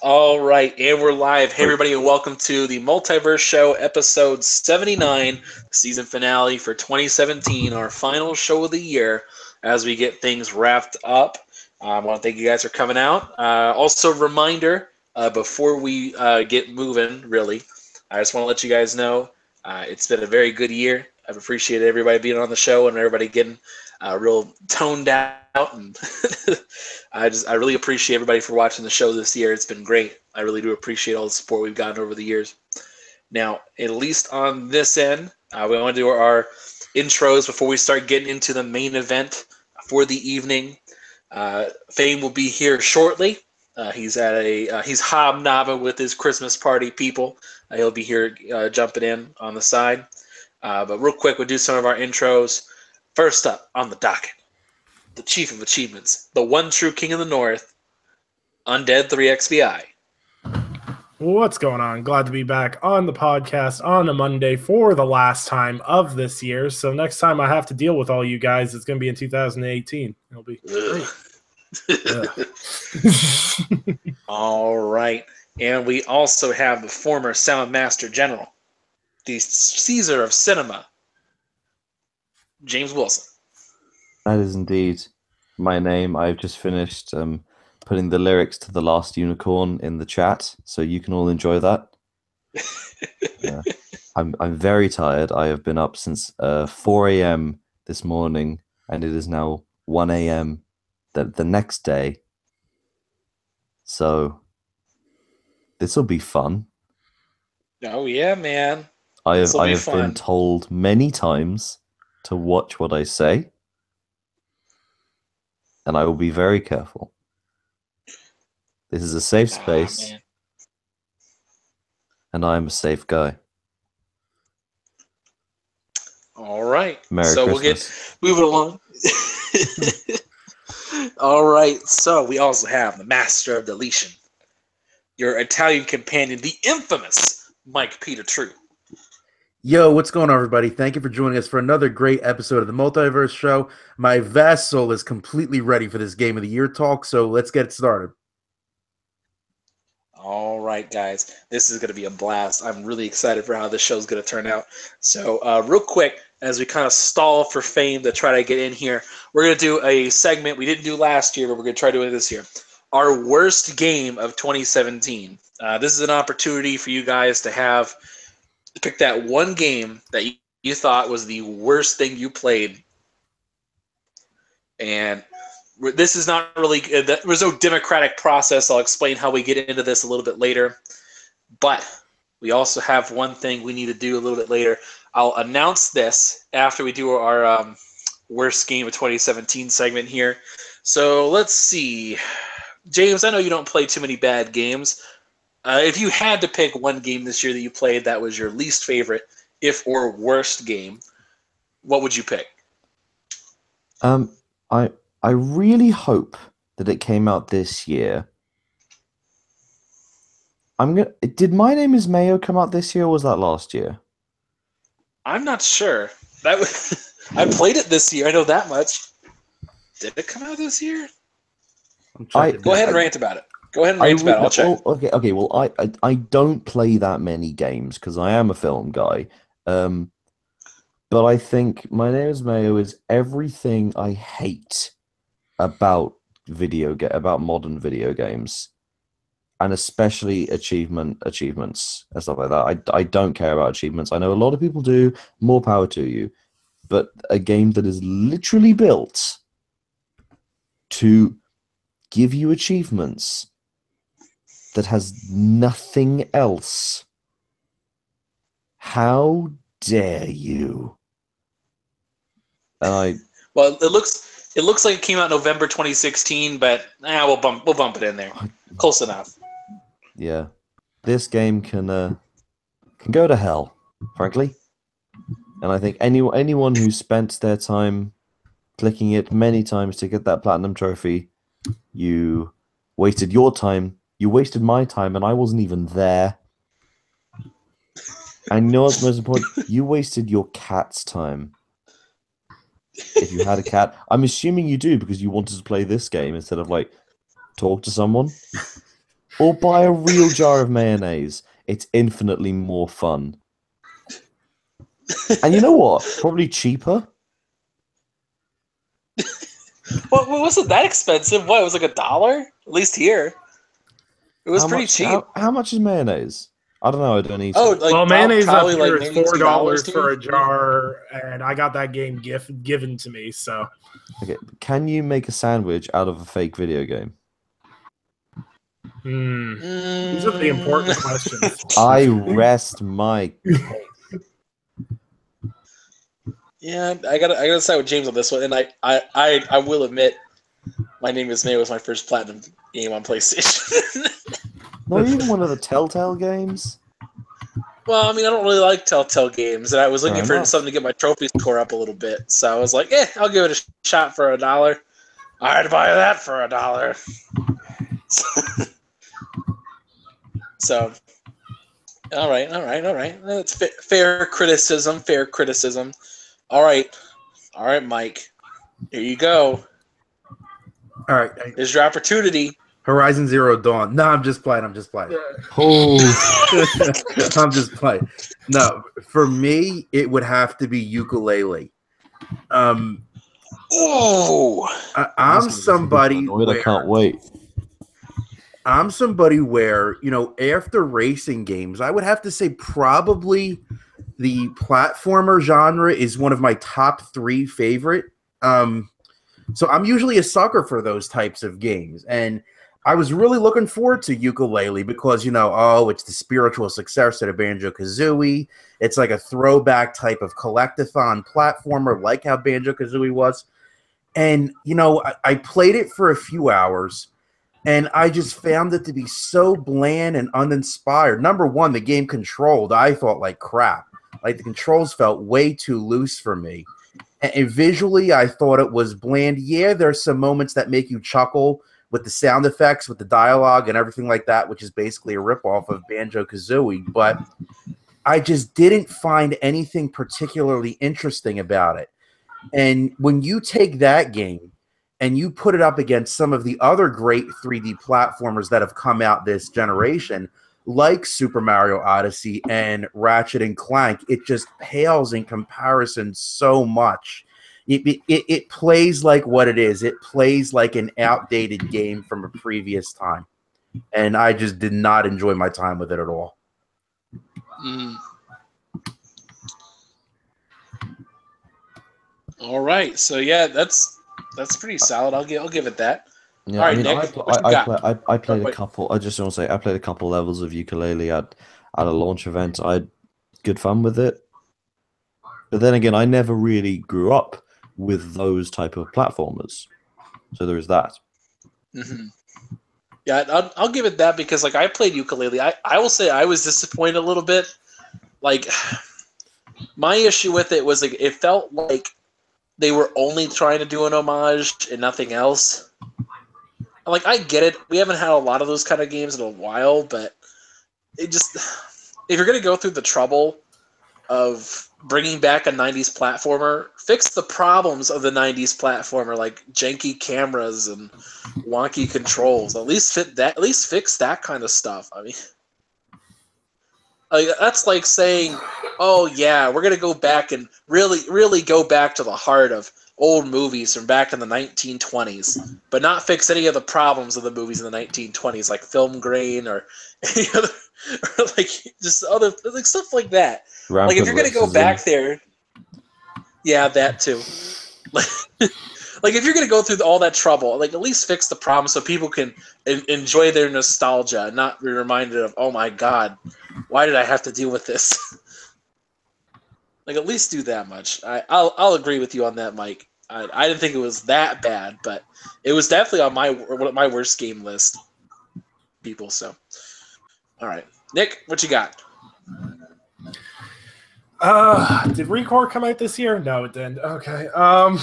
All right, and we're live. Hey, everybody, and welcome to the Multiverse Show, episode 79, season finale for 2017, our final show of the year as we get things wrapped up. I want to thank you guys for coming out. Also, reminder before we get moving, really, I just want to let you guys know it's been a very good year. I've appreciated everybody being on the show and everybody getting real toned out, and I really appreciate everybody for watching the show this year. It's been great. I really do appreciate all the support we've gotten over the years. Now, at least on this end, we want to do our intros before we start getting into the main event for the evening. Fame will be here shortly. He's hobnobbing with his Christmas party people. He'll be here jumping in on the side. But real quick, we'll do some of our intros. First up on the docket, the Chief of Achievements, the one true King of the North, Undead 3XBI. What's going on? Glad to be back on the podcast on a Monday for the last time of this year. So next time I have to deal with all you guys, it's going to be in 2018. It'll be great. All right. And we also have the former Sound Master General, the Caesar of Cinema, James Wilson. That is indeed my name. I've just finished putting the lyrics to The Last Unicorn in the chat, so you can all enjoy that. I'm very tired. I have been up since 4 a.m. this morning, and it is now 1 a.m. the next day. So this will be fun. Oh yeah, man! I have been told many times to watch what I say, and I will be very careful. This is a safe space, and I am a safe guy. All right. Merry so Christmas. We'll get moving along. All right. So we also have the Master of Deletion, your Italian companion, the infamous Mike Peter True. Yo, what's going on, everybody? Thank you for joining us for another great episode of the Multiverse Show. My vast soul is completely ready for this Game of the Year talk, so let's get started. All right, guys. This is going to be a blast. I'm really excited for how this show is going to turn out. So real quick, as we kind of stall for Fame to try to get in here, we're going to do a segment we didn't do last year, but we're going to try doing it this year. Our worst game of 2017. This is an opportunity for you guys to pick that one game that you thought was the worst thing you played. And this is not really – there's no democratic process. I'll explain how we get into this a little bit later. But we also have one thing we need to do a little bit later. I'll announce this after we do our worst game of 2017 segment here. So let's see. James, I know you don't play too many bad games. If you had to pick one game this year that you played that was your least favorite, if or worst game, what would you pick? I really hope that it came out this year. Did My Name Is Mayo come out this year, or was that last year? I'm not sure. I played it this year. I know that much. Did it come out this year? Go ahead and rant about it. Go ahead and rant about it. I'll check. Okay. Well, I don't play that many games because I am a film guy. But I think My Name Is Mayo is everything I hate about modern video games, and especially achievements and stuff like that. I don't care about achievements. I know a lot of people do. More power to you. But a game that is literally built to give you achievements that has nothing else. How dare you? And well, it looks like it came out November 2016, but we'll bump it in there. Close enough. Yeah, this game can go to hell, frankly. And I think anyone who spent their time clicking it many times to get that platinum trophy, you wasted your time. You wasted my time, and I wasn't even there. And you know what's most important? You wasted your cat's time. If you had a cat, I'm assuming you do because you wanted to play this game instead of like talk to someone, or buy a real jar of mayonnaise. It's infinitely more fun. And you know what? Probably cheaper. Well, wasn't that expensive? What, it was like $1? At least here. It was pretty cheap. How much is mayonnaise? I don't know. I don't eat Oh, it. like well, mayonnaise up probably here like is maybe $4 $2 for a jar, and I got that game given to me. So, Okay, can you make a sandwich out of a fake video game? These are the important questions. I rest my. Yeah, I gotta side with James on this one, and I will admit, My Name Is May was my first platinum game on PlayStation. Not even one of the Telltale games. Well, I mean, I don't really like Telltale games, and I was looking Fair for enough. something to get my trophy score up a little bit. So I was like, I'll give it a shot for $1. I'd buy that for $1. So, all right. That's fair criticism. All right, Mike. Here you go. All right. Here's your opportunity. Horizon Zero Dawn. No, I'm just playing. Oh, I'm just playing. No, for me, it would have to be Ukulele. Oh, I'm somebody I can't wait. I'm somebody where, after racing games, I would have to say probably the platformer genre is one of my top 3 favorite. So I'm usually a sucker for those types of games. And I was really looking forward to Ukulele because, it's the spiritual successor to Banjo-Kazooie. It's like a throwback type of collectathon platformer like how Banjo-Kazooie was. And, I played it for a few hours, and I just found it to be so bland and uninspired. Number one, the game controlled, I thought, like crap. Like, the controls felt way too loose for me. And visually, I thought it was bland. Yeah, there's some moments that make you chuckle with the sound effects, with the dialogue, and everything like that, which is basically a ripoff of Banjo-Kazooie. But I just didn't find anything particularly interesting about it. And when you take that game and you put it up against some of the other great 3D platformers that have come out this generation, like Super Mario Odyssey and Ratchet and Clank, it just pales in comparison so much. It plays like what it is. It plays like an outdated game from a previous time. And I just did not enjoy my time with it at all. All right. So yeah, that's pretty solid. I'll give it that. Yeah, All right, I mean, Nick, what you got? I played a wait. couple. I just want to say I played a couple levels of Ukulele at a launch event. I had good fun with it, but then again, I never really grew up with those type of platformers, so there is that. Mm-hmm. Yeah, I'll give it that because like I played Ukulele. I will say I was disappointed a little bit. Like my issue with it was like it felt like they were only trying to do an homage and nothing else. Like I get it. We haven't had a lot of those kind of games in a while, but it just if you're gonna go through the trouble of bringing back a 90s platformer, fix the problems of the 90s platformer, like janky cameras and wonky controls. At least fix that kind of stuff. I mean, like, that's like saying, oh yeah, we're gonna go back and really go back to the heart of old movies from back in the 1920s, but not fix any of the problems of the movies in the 1920s, like film grain or any other, or like just other like stuff like that. Like if you're gonna go back there, yeah, that too. Like if you're gonna go through all that trouble, like at least fix the problem so people can enjoy their nostalgia and not be reminded of, oh my god, why did I have to deal with this? Like at least do that much. I'll agree with you on that, Mike. I didn't think it was that bad, but it was definitely on my worst game list. People, so all right, Nick, what you got? Did Recore come out this year? No, it didn't. Okay. I'm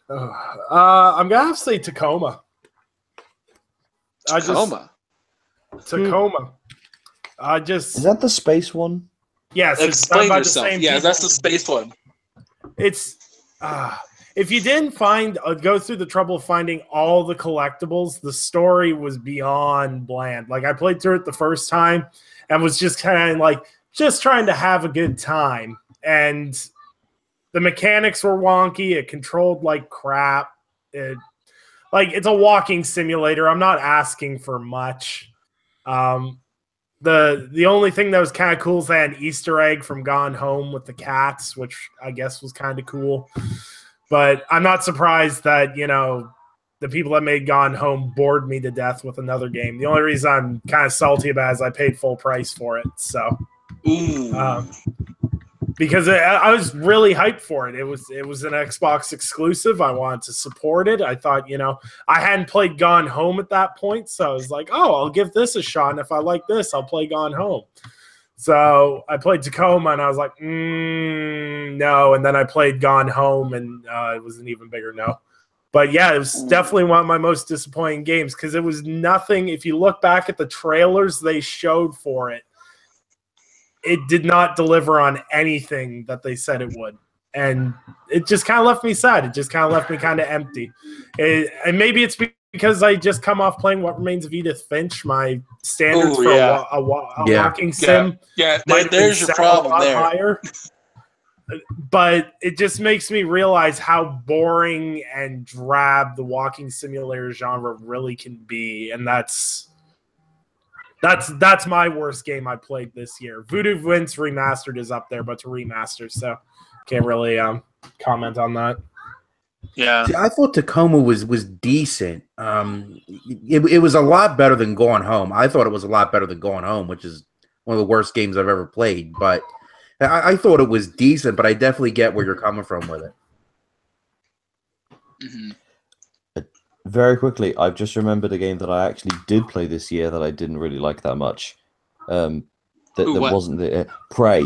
gonna have to say Tacoma. Tacoma. Is that the space one? Yes. Explain yourself. Yeah, that's the space one. It's if you didn't go through the trouble of finding all the collectibles, the story was beyond bland. Like I played through it the first time and was just kind of like just trying to have a good time. And the mechanics were wonky. It controlled like crap. It's a walking simulator. I'm not asking for much. The only thing that was kind of cool is they had an Easter egg from Gone Home with the cats, which I guess was kind of cool. But I'm not surprised that, the people that made Gone Home bored me to death with another game. The only reason I'm kind of salty about it is I paid full price for it. So, because I was really hyped for it. It was an Xbox exclusive. I wanted to support it. I thought, I hadn't played Gone Home at that point, so I was like, oh, I'll give this a shot, and if I like this, I'll play Gone Home. So I played Tacoma, and I was like, no, and then I played Gone Home, and it was an even bigger no. But yeah, it was definitely one of my most disappointing games because it was nothing. If you look back at the trailers they showed for it, it did not deliver on anything that they said it would. And it just kind of left me sad. It just kind of left me kind of empty. And maybe it's because I just come off playing What Remains of Edith Finch. My standards for a walking sim there's your problem there. Higher. But it just makes me realize how boring and drab the walking simulator genre really can be. And that's my worst game I played this year. Voodoo Vince Remastered is up there, but to remaster, so can't really comment on that. Yeah, see, I thought Tacoma was decent. It was a lot better than Gone Home. I thought it was a lot better than Gone Home, which is one of the worst games I've ever played. But I thought it was decent. But I definitely get where you're coming from with it. Mm-hmm. Very quickly, I've just remembered a game that I actually did play this year that I didn't really like that much. That wasn't the Prey.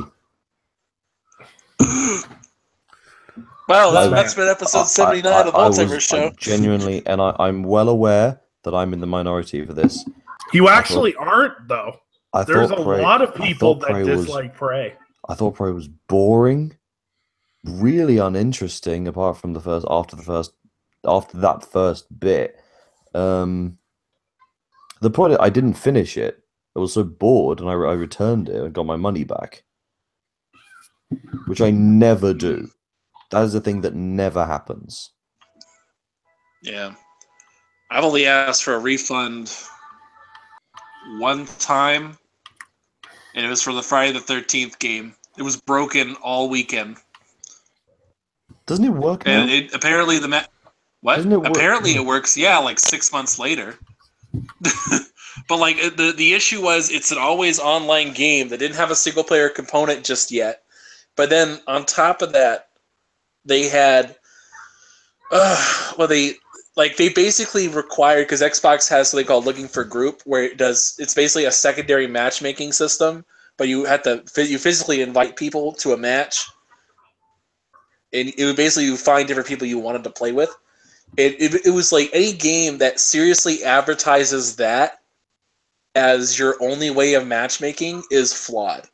Well, that's been episode 79 of the Multiverse show. Genuinely, and I'm well aware that I'm in the minority for this. You actually arenn't, though. There's a lot of people that dislike Prey. I thought Prey was boring, really uninteresting, apart from after that first bit. The point I didn't finish it. I was so bored, and I returned it and got my money back, which I never do. That is a thing that never happens. Yeah. I've only asked for a refund one time, and it was for the Friday the 13th game. It was broken all weekend. Doesn't it work now? And apparently what? Apparently it works, like 6 months later. But like the issue was it's an always online game that didn't have a single player component just yet. But then on top of that, they had they basically required, because Xbox has something called Looking for Group, where it's basically a secondary matchmaking system, but you physically invite people to a match, and it would basically you find different people you wanted to play with. It was like any game that seriously advertises that as your only way of matchmaking is flawed.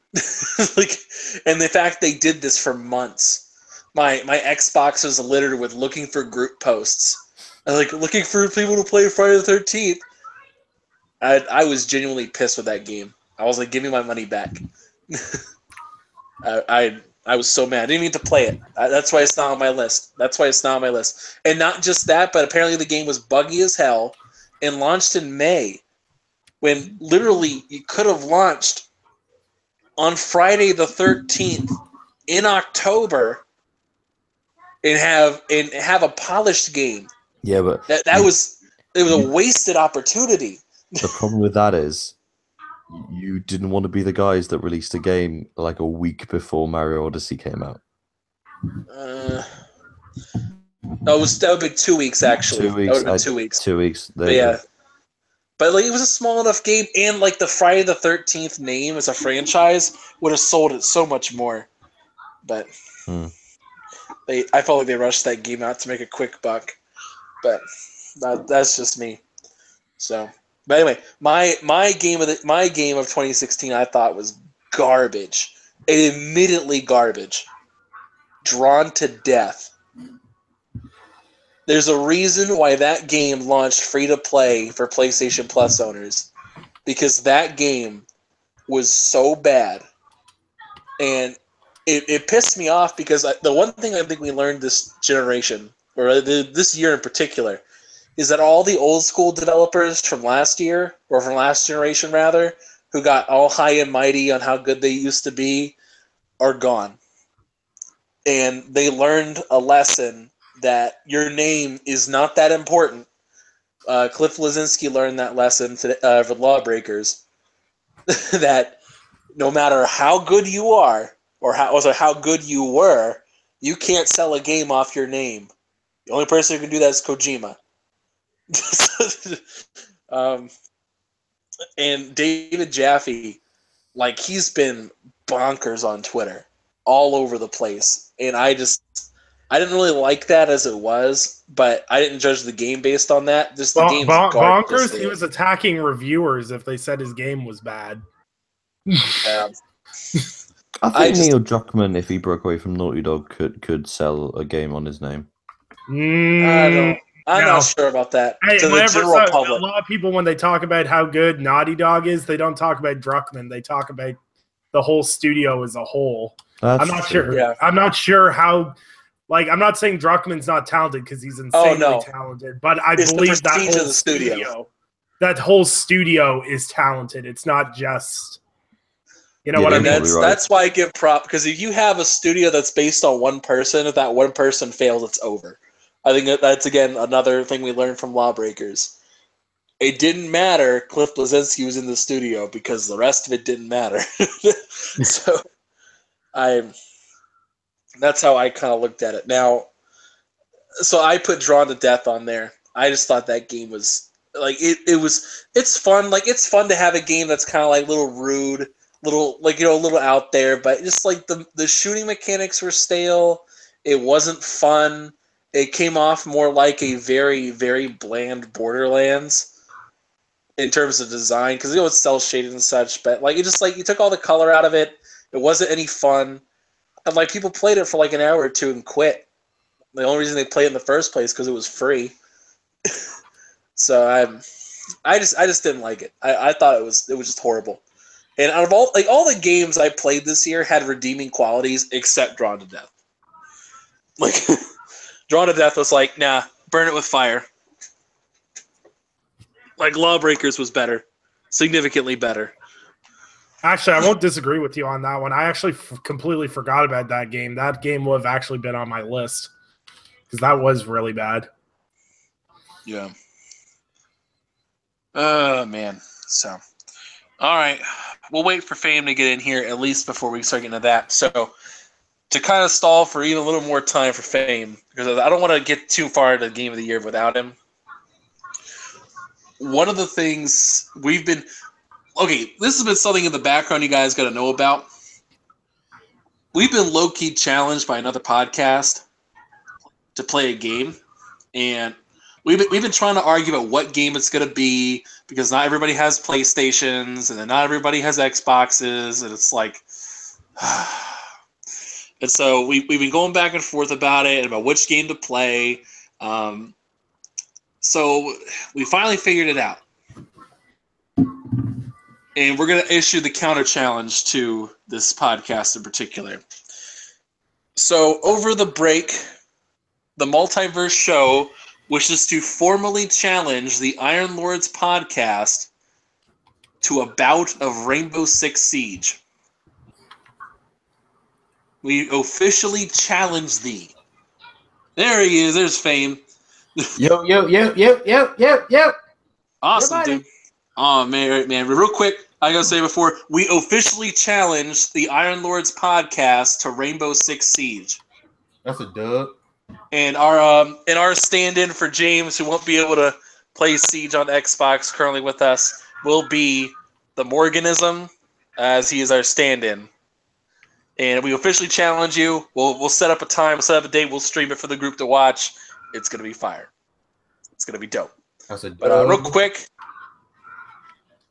And the fact they did this for months. My Xbox was littered with Looking for Group posts. Looking for people to play Friday the 13th. I was genuinely pissed with that game. I was like, give me my money back. I was so mad. I didn't mean to play it. That's why it's not on my list. And not just that, but apparently the game was buggy as hell and launched in May, when literally you could have launched on Friday the 13th in October and have a polished game. Yeah, but it was a wasted opportunity. The problem with that is you didn't want to be the guys that released a game like a week before Mario Odyssey came out. No, that would be 2 weeks actually. 2 weeks. That would have been 2 weeks. 2 weeks. But yeah. But it was a small enough game, and the Friday the 13th name as a franchise would have sold it so much more. But I felt like they rushed that game out to make a quick buck. But that's just me. So, but anyway, my game of 2016 I thought was garbage, admittedly garbage, Drawn to Death. There's a reason why that game launched free to play for PlayStation Plus owners, because that game was so bad, and it pissed me off because the one thing I think we learned this generation, or this year in particular, is that all the old school developers from last year, or from last generation rather, who got all high and mighty on how good they used to be, are gone. And they learned a lesson that your name is not that important. Cliff Blazinski learned that lesson for Lawbreakers, that no matter how good you are, or how good you were, you can't sell a game off your name. The only person who can do that is Kojima. And David Jaffe, like, he's been bonkers on Twitter, all over the place. And I didn't really like that as it was, but I didn't judge the game based on that. Just the game's bonkers. He was attacking reviewers if they said his game was bad. I think Neil Druckmann, if he broke away from Naughty Dog, could sell a game on his name. I'm not sure about that. Hey, to the general public. A lot of people, when they talk about how good Naughty Dog is, they don't talk about Druckmann. They talk about the whole studio as a whole. I'm not sure. Yeah. I'm not sure how. Like, I'm not saying Druckmann's not talented, because he's insanely talented, but I believe that whole that whole studio is talented. It's not just. You know what I mean? That's why I give prop, because if you have a studio that's based on one person, if that one person fails, it's over. I think that's, again, another thing we learned from Lawbreakers. It didn't matter Cliff Blazinski was in the studio, because the rest of it didn't matter. So that's how I kind of looked at it. Now, so I put Drawn to Death on there. I just thought that game was like it's fun. Like, it's fun to have a game that's kind of like a little rude, a little out there, but just like the shooting mechanics were stale. It wasn't fun. It came off more like a very, very bland Borderlands in terms of design, because it's cel shaded and such. But like, it just, like, you took all the color out of it. It wasn't any fun, and like, people played it for like an hour or two and quit. The only reason they played it in the first place because it was free. So I just didn't like it. I thought it was just horrible. And out of all the games I played this year had redeeming qualities except Drawn to Death. Like, Drawn to Death was like, nah, burn it with fire. Like, Lawbreakers was better. Significantly better. Actually, I won't disagree with you on that one. I actually completely forgot about that game. That game would have actually been on my list, because that was really bad. Yeah. Oh, man. So, all right. We'll wait for Fame to get in here, at least before we start getting to that. So, to kind of stall for even a little more time for Fame, because I don't want to get too far into the Game of the Year without him. One of the things we've been... Okay, this has been something in the background you guys got to know about. We've been low-key challenged by another podcast to play a game, and we've been trying to argue about what game it's going to be, because not everybody has PlayStations, and then not everybody has Xboxes, and it's like... And so we've been going back and forth about it and about which game to play. So we finally figured it out. And we're going to issue the counter challenge to this podcast in particular. So over the break, the Multiverse show wishes to formally challenge the Iron Lords podcast to a bout of Rainbow Six Siege. We officially challenge thee. There he is. There's Fame. Yo. Awesome, dude. Oh, man. Real quick, I gotta say before, we officially challenged the Iron Lords podcast to Rainbow Six Siege. That's a dub. And our stand-in for James, who won't be able to play Siege on Xbox currently with us, will be the Morganism, as he is our stand-in. And we officially challenge you. We'll set up a time, we'll set up a date, we'll stream it for the group to watch. It's gonna be fire. It's gonna be dope. That's a dub. But real quick,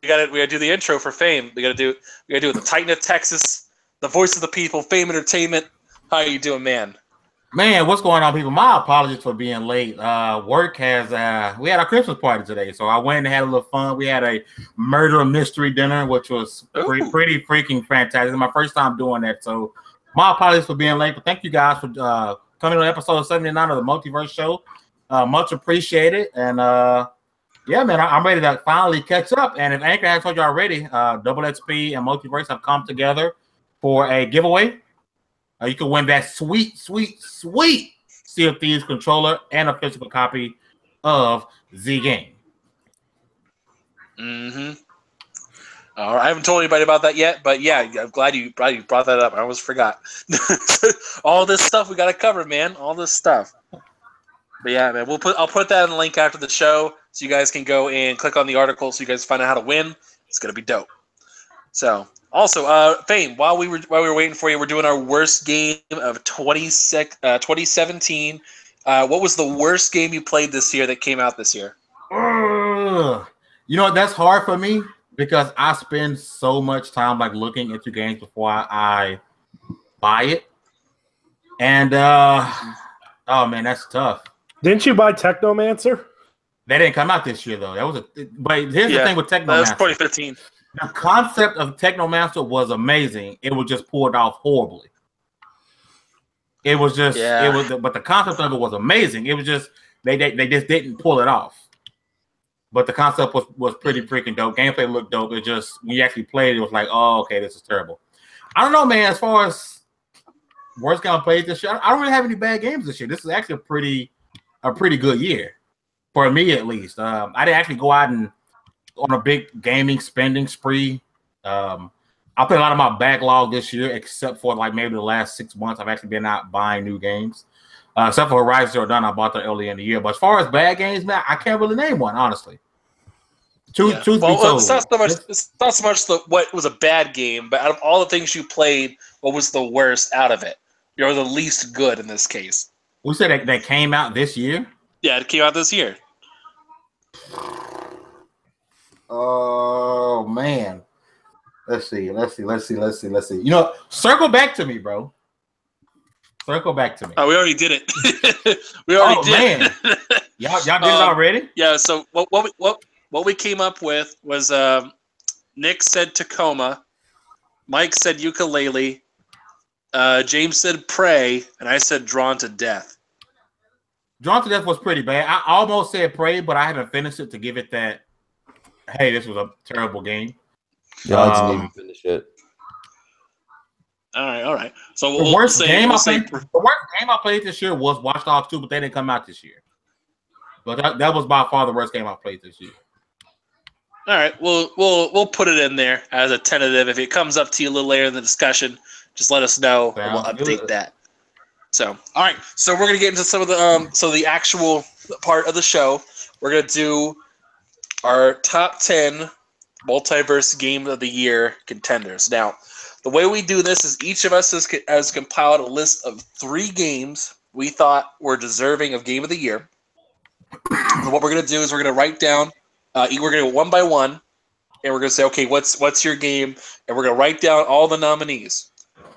we gotta do the intro for Fame. We gotta do it. The Titan of Texas, the voice of the people, Fame Entertainment. How are you doing, man? Man, what's going on, people? My apologies for being late. Work has we had our Christmas party today, so I went and had a little fun. We had a murder mystery dinner, which was pretty freaking fantastic. It's my first time doing that, so my apologies for being late. But thank you guys for coming to episode 79 of the Multiverse show. Much appreciated, and yeah, man, I'm ready to finally catch up. And if Anchor has told you already, Double XP and Multiverse have come together for a giveaway. You can win that sweet Sea of Thieves controller and a physical copy of the game. Mm-hmm. All right, I haven't told anybody about that yet, but yeah, I'm glad you brought that up. I almost forgot. All this stuff we got to cover, man. All this stuff. But yeah, man, I'll put that in the link after the show, so you guys can go and click on the article, so you guys find out how to win. It's gonna be dope. So. Also, Fame, while we were waiting for you, we're doing our worst game of 2017. What was the worst game you played this year that came out this year? You know, that's hard for me because I spend so much time like looking into games before I buy it. And oh man, that's tough. Didn't you buy Technomancer? That didn't come out this year though. But here's the thing with Technomancer. That was 2015. The concept of Technomancer was amazing. It was just pulled off horribly. It was just, but the concept of it was amazing. It was just they just didn't pull it off. But the concept was pretty freaking dope. Gameplay looked dope. It just when you actually played, it was like, oh, okay, this is terrible. I don't know, man. As far as worst game I played this year, I don't really have any bad games this year. This is actually a pretty good year for me, at least. I didn't actually go out and on a big gaming spending spree. I played a lot of my backlog this year, except for like maybe the last 6 months. I've actually been out buying new games. Except for Horizon Zero Dawn, I bought that early in the year. But as far as bad games, man, I can't really name one, honestly. Truth be told. It's not so much what was a bad game, but out of all the things you played, what was the worst out of it? You're the least good in this case. We said that came out this year? Yeah, it came out this year. Oh man, let's see. You know, circle back to me, bro. Circle back to me. Oh, we already did it. We already did. Man. y'all did it already? Yeah. So what we came up with was Nick said Tacoma, Mike said ukulele, James said Prey, and I said Drawn to Death. Drawn to Death was pretty bad. I almost said Prey, but I haven't finished it to give it that. Hey, this was a terrible game. Yeah, I didn't even finish it. All right. So the worst game I played this year was Watch Dogs 2, but they didn't come out this year. But that was by far the worst game I played this year. All right, we'll put it in there as a tentative. If it comes up to you a little later in the discussion, just let us know. And we'll update that. So, all right. So we're gonna get into some of the actual part of the show. We're gonna do our top 10 Multiverse Game of the Year contenders. Now, the way we do this is each of us has compiled a list of 3 games we thought were deserving of Game of the Year. And what we're going to do is we're going to write down, we're going to go one by one, and we're going to say, okay, what's your game? And we're going to write down all the nominees.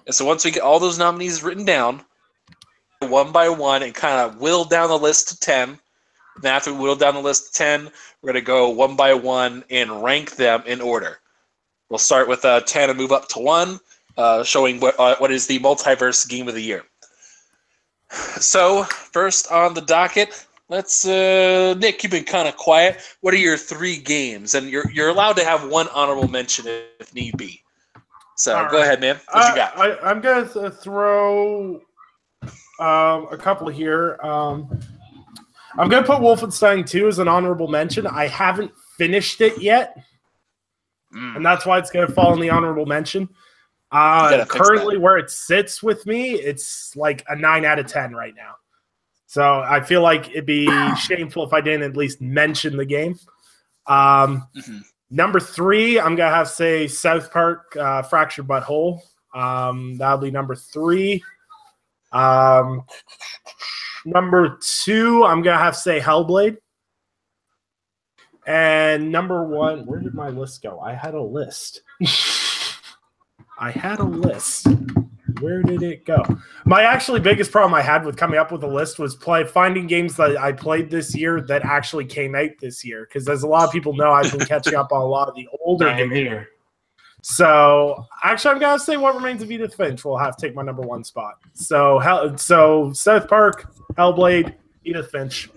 And so once we get all those nominees written down, one by one, and kind of whittle down the list to 10. Then after we whittle down the list to 10, we're going to go one by one and rank them in order. We'll start with 10 and move up to 1, showing what is the Multiverse Game of the Year. So, first on the docket, let's Nick, you've been kind of quiet. What are your 3 games? And you're allowed to have one honorable mention if need be. So, go ahead, man. What you got? I'm going to throw a couple here. I'm going to put Wolfenstein 2 as an honorable mention. I haven't finished it yet, and that's why it's going to fall in the honorable mention. Currently, where it sits with me, it's like a 9 out of 10 right now. So I feel like it'd be shameful if I didn't at least mention the game. Number 3, I'm going to have to say South Park Fractured But Whole. That'll be number 3. Number 2, I'm going to have to say Hellblade. And number 1, where did my list go? I had a list. Where did it go? My actually biggest problem I had with coming up with a list was finding games that I played this year that actually came out this year. Because as a lot of people know, I've been catching up on a lot of the older games here. So actually, I'm gonna say What Remains of Edith Finch will have to take my number 1 spot. So South Park, Hellblade, Edith Finch,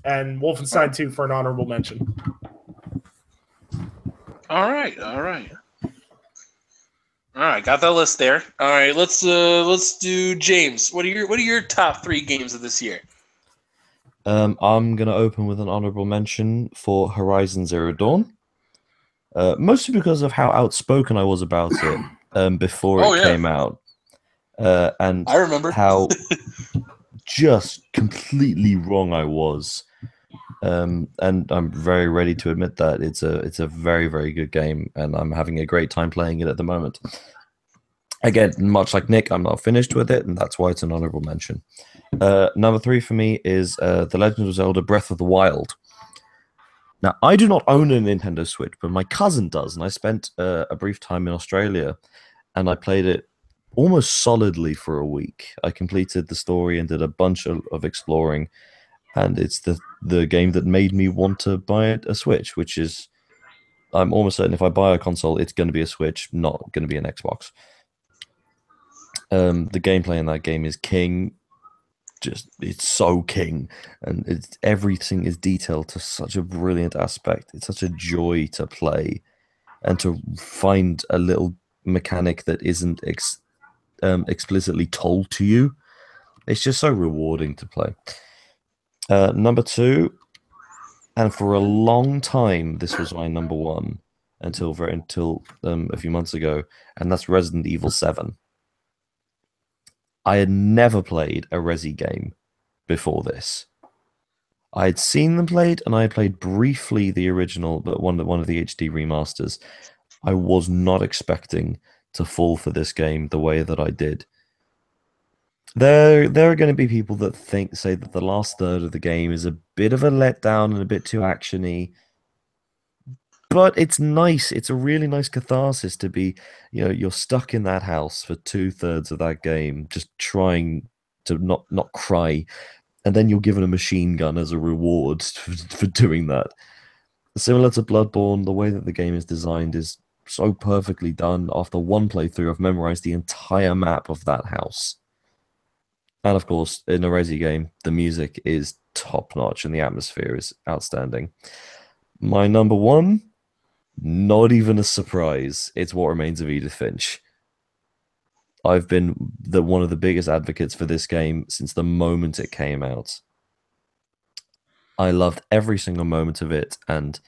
and Wolfenstein 2 for an honorable mention. All right. Got that list there. All right, let's do James. What are your top 3 games of this year? I'm gonna open with an honorable mention for Horizon Zero Dawn. Mostly because of how outspoken I was about it before it came out. And I remember how just completely wrong I was. And I'm very ready to admit that it's a very, very good game, and I'm having a great time playing it at the moment. Again, much like Nick, I'm not finished with it, and that's why it's an honorable mention. Number 3 for me is The Legend of Zelda: Breath of the Wild. Now, I do not own a Nintendo Switch, but my cousin does, and I spent a brief time in Australia, and I played it almost solidly for a week. I completed the story and did a bunch of exploring, and it's the game that made me want to buy a Switch, which is, I'm almost certain if I buy a console, it's going to be a Switch, not going to be an Xbox. The gameplay in that game is king. It's so king, and everything is detailed to such a brilliant aspect. It's such a joy to play and to find a little mechanic that isn't explicitly told to you. It's just so rewarding to play. Number 2, and for a long time this was my number 1 until a few months ago, and that's Resident Evil 7. I had never played a Resi game before this. I had seen them played, and I had played briefly the original, but one of the HD remasters. I was not expecting to fall for this game the way that I did. There are going to be people that say that the last third of the game is a bit of a letdown and a bit too actiony. But it's nice. It's a really nice catharsis to be, you're stuck in that house for 2/3 of that game, just trying to not cry, and then you're given a machine gun as a reward for doing that. Similar to Bloodborne, the way that the game is designed is so perfectly done. After one playthrough, I've memorized the entire map of that house. And of course, in a Resi game, the music is top-notch and the atmosphere is outstanding. My number 1, not even a surprise, it's What Remains of Edith Finch. I've been one of the biggest advocates for this game since the moment it came out. I loved every single moment of it, and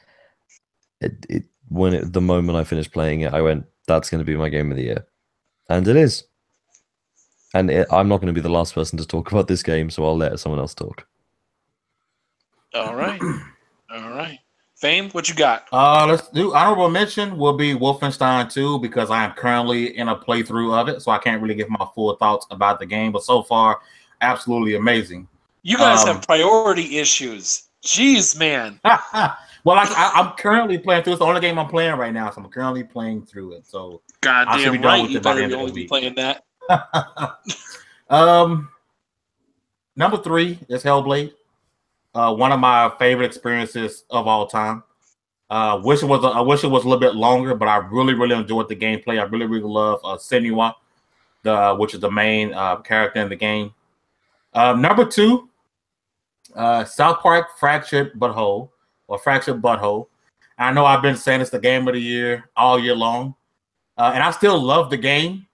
the moment I finished playing it, I went, that's going to be my game of the year. And it is. And I'm not going to be the last person to talk about this game, so I'll let someone else talk. All right. Fame, what you got? Let's do honorable mention will be Wolfenstein 2 because I am currently in a playthrough of it, so I can't really give my full thoughts about the game. But so far, absolutely amazing. You guys have priority issues. Jeez, man. Well, I'm currently playing through. It's the only game I'm playing right now, so I'm currently playing through it. So goddamn right, you better only be playing that. Number 3 is Hellblade. One of my favorite experiences of all time. I wish it was a little bit longer, but I really, really enjoyed the gameplay. I really, really love Senua, which is the main character in the game. Number 2, South Park Fractured Butthole. I know I've been saying it's the game of the year all year long, and I still love the game.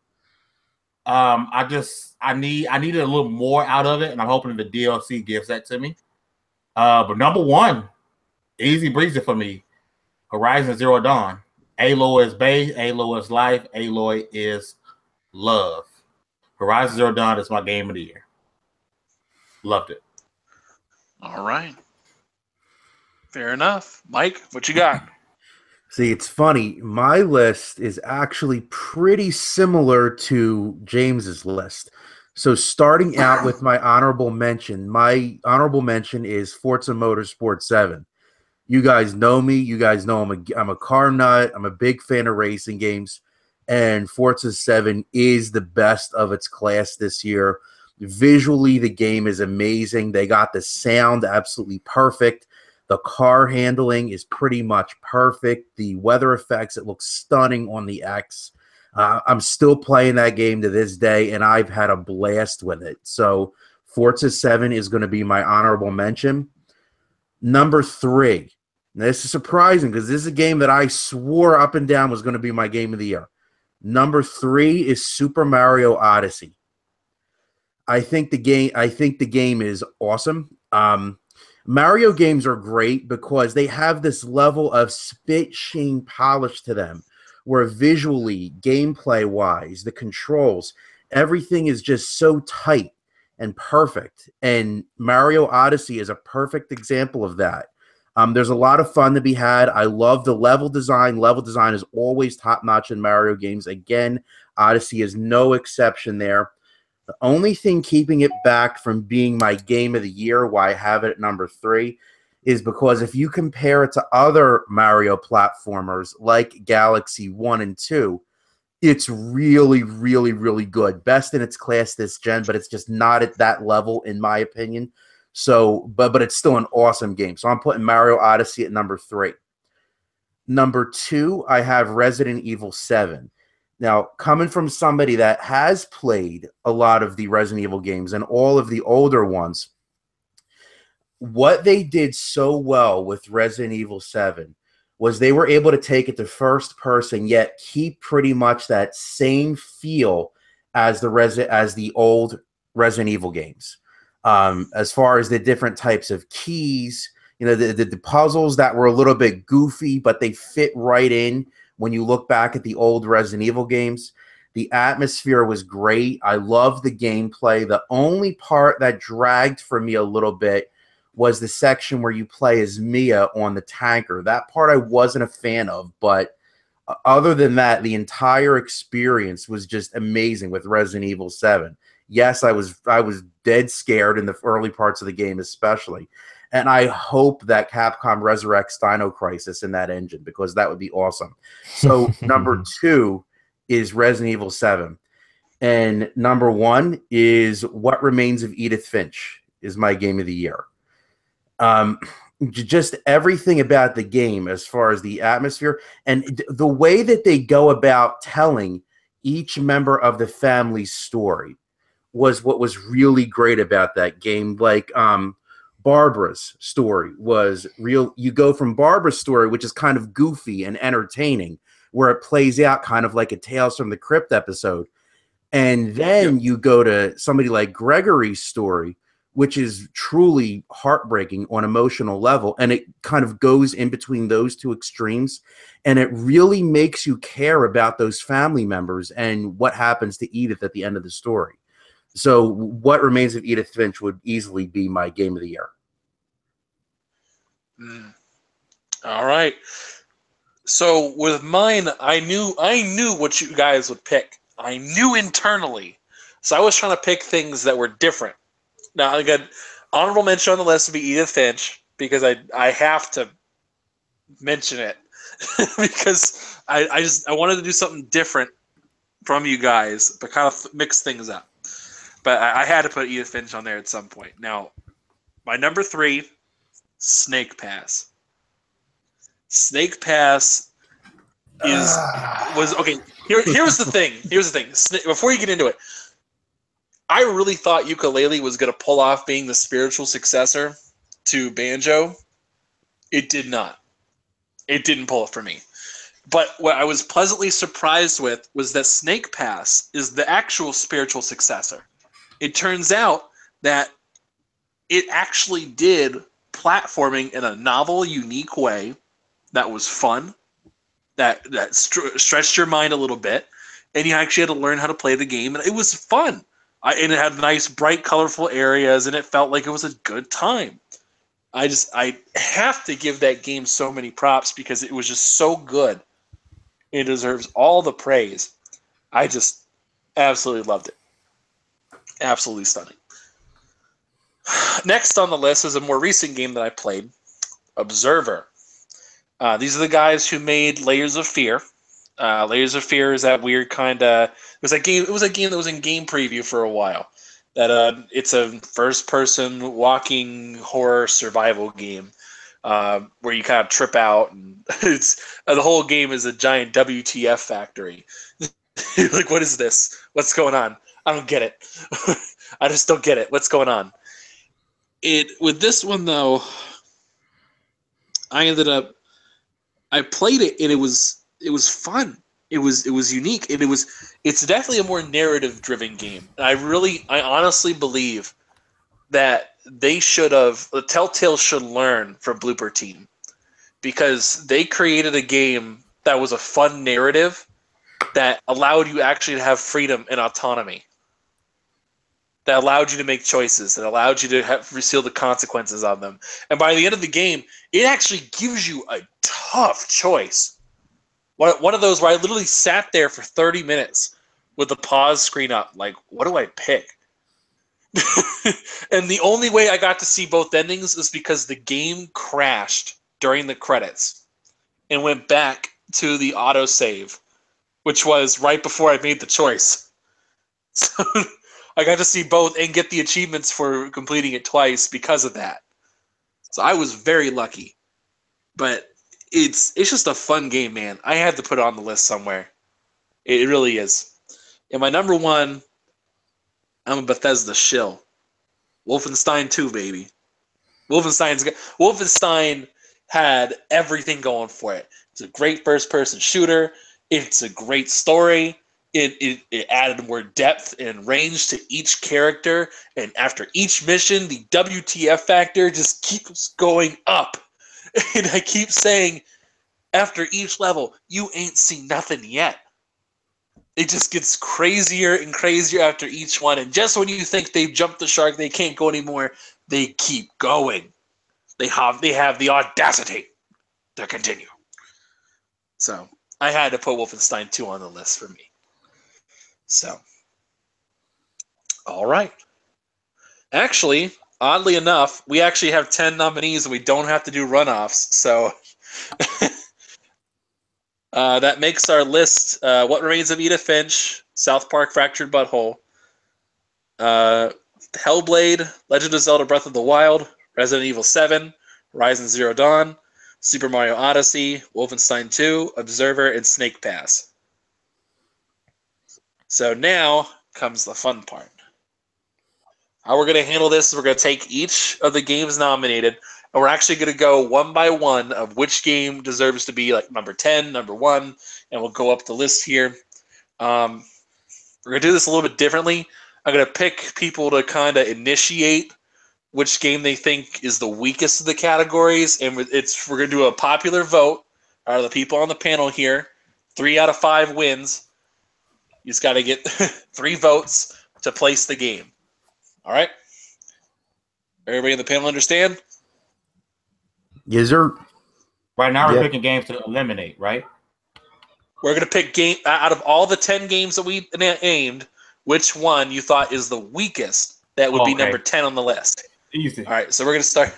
I needed a little more out of it, and I'm hoping the DLC gives that to me. But number 1, easy breezy for me, Horizon Zero Dawn. Aloy is base, Aloy is life, Aloy is love. Horizon Zero Dawn is my game of the year. Loved it. All right. Fair enough. Mike, what you got? See, it's funny. My list is actually pretty similar to James's list. So starting out with my honorable mention is Forza Motorsport 7. You guys know me. You guys know I'm a car nut. I'm a big fan of racing games. and Forza 7 is the best of its class this year. Visually, the game is amazing. They got the sound absolutely perfect. The car handling is pretty much perfect. The weather effects, it looks stunning on the X. I'm still playing that game to this day, and I've had a blast with it. So Forza 7 is going to be my honorable mention. Number 3. Now, this is surprising because this is a game that I swore up and down was going to be my game of the year. Number 3 is Super Mario Odyssey. I think the game is awesome. Mario games are great because they have this level of spit sheen polish to them, where visually, gameplay wise, the controls, everything is just so tight and perfect. And Mario Odyssey is a perfect example of that. There's a lot of fun to be had. I love the level design. Level design is always top notch in Mario games. Again, Odyssey is no exception there. The only thing keeping it back from being my game of the year, why I have it at number 3, is because if you compare it to other Mario platformers like Galaxy 1 and 2, it's really, really, really good. Best in its class this gen, but it's just not at that level, in my opinion. So, but it's still an awesome game. So I'm putting Mario Odyssey at number 3. Number 2, I have Resident Evil 7. Now, coming from somebody that has played a lot of the Resident Evil games and all of the older ones, what they did so well with Resident Evil 7 was they were able to take it to first person, yet keep pretty much that same feel as the old Resident Evil games. As far as the different types of keys, the puzzles that were a little bit goofy, but they fit right in when you look back at the old Resident Evil games. The atmosphere was great. I loved the gameplay. The only part that dragged for me a little bit was the section where you play as Mia on the tanker. That part I wasn't a fan of, but other than that, the entire experience was just amazing with Resident Evil 7. Yes, I was dead scared in the early parts of the game, especially. And I hope that Capcom resurrects Dino Crisis in that engine, because that would be awesome. So number 2 is Resident Evil 7. And number 1 is What Remains of Edith Finch is my game of the year. Just everything about the game as far as the atmosphere and the way that they go about telling each member of the family's story was what was really great about that game. Like Barbara's story was real. You go from Barbara's story, which is kind of goofy and entertaining, where it plays out kind of like a Tales from the Crypt episode. And then you go to somebody like Gregory's story, which is truly heartbreaking on emotional level. And it kind of goes in between those two extremes. And it really makes you care about those family members and what happens to Edith at the end of the story. So What Remains of Edith Finch would easily be my game of the year. All right. So with mine, I knew what you guys would pick. I knew internally. So I was trying to pick things that were different. Now, again, honorable mention on the list would be Edith Finch, because I have to mention it because I wanted to do something different from you guys, but kind of mix things up. But I had to put Edith Finch on there at some point. Now, my number 3, Snake Pass. Snake Pass was okay. Here's the thing. Before you get into it, I really thought Yooka-Laylee was going to pull off being the spiritual successor to Banjo. It did not. It didn't pull it for me. But what I was pleasantly surprised with was that Snake Pass is the actual spiritual successor. It turns out that it actually did platforming in a novel, unique way that was fun, that stretched your mind a little bit, and you actually had to learn how to play the game, and it was fun. And it had nice, bright, colorful areas, and it felt like it was a good time. I have to give that game so many props because it was just so good. It deserves all the praise. I just absolutely loved it. Absolutely stunning. Next on the list is a more recent game that I played, Observer. These are the guys who made Layers of Fear. Laser Fear is that weird kind of. It was a game. It was a game that was in game preview for a while. That it's a first-person walking horror survival game where you kind of trip out, and it's the whole game is a giant WTF factory. Like, what is this? What's going on? I don't get it. I just don't get it. What's going on? With this one though, I played it and it was fun. It was unique and it's definitely a more narrative driven game. I honestly believe that the Telltale should learn from Blooper Team, because they created a game that was a fun narrative that allowed you actually to have freedom and autonomy. That allowed you to make choices, that allowed you to receive the consequences of them. And by the end of the game, it actually gives you a tough choice. One of those where I literally sat there for 30 minutes with the pause screen up, like, what do I pick? And the only way I got to see both endings is because the game crashed during the credits and went back to the autosave, which was right before I made the choice. So I got to see both and get the achievements for completing it twice because of that. So I was very lucky. But it's just a fun game, man. I had to put it on the list somewhere. It really is. And my number one, I'm a Bethesda shill. Wolfenstein 2, baby. Wolfenstein had everything going for it. It's a great first-person shooter. It's a great story. It added more depth and range to each character, and after each mission, the WTF factor just keeps going up. And I keep saying, after each level, you ain't seen nothing yet. It just gets crazier and crazier after each one, and just when you think they've jumped the shark, they can't go anymore, they keep going. They have the audacity to continue. So I had to put Wolfenstein 2 on the list for me. So, all right. Actually, oddly enough, we actually have 10 nominees and we don't have to do runoffs. So that makes our list What Remains of Edith Finch, South Park Fractured Butthole, Hellblade, Legend of Zelda Breath of the Wild, Resident Evil 7, Horizon Zero Dawn, Super Mario Odyssey, Wolfenstein 2, Observer, and Snake Pass. So now comes the fun part. How we're going to handle this is we're going to take each of the games nominated, and we're actually going to go one by one of which game deserves to be like number 10, number 1, and we'll go up the list here. We're going to do this a little bit differently. I'm going to pick people to kind of initiate which game they think is the weakest of the categories, and we're going to do a popular vote out of the people on the panel here. 3 out of 5 wins. You just got to get 3 votes to place the game. All right? Everybody in the panel understand? Yes, sir. Right now we're picking games to eliminate, right? We're going to pick game out of all the 10 games that we named, which one you thought is the weakest that would be number 10 on the list. Easy. All right, so we're going to start.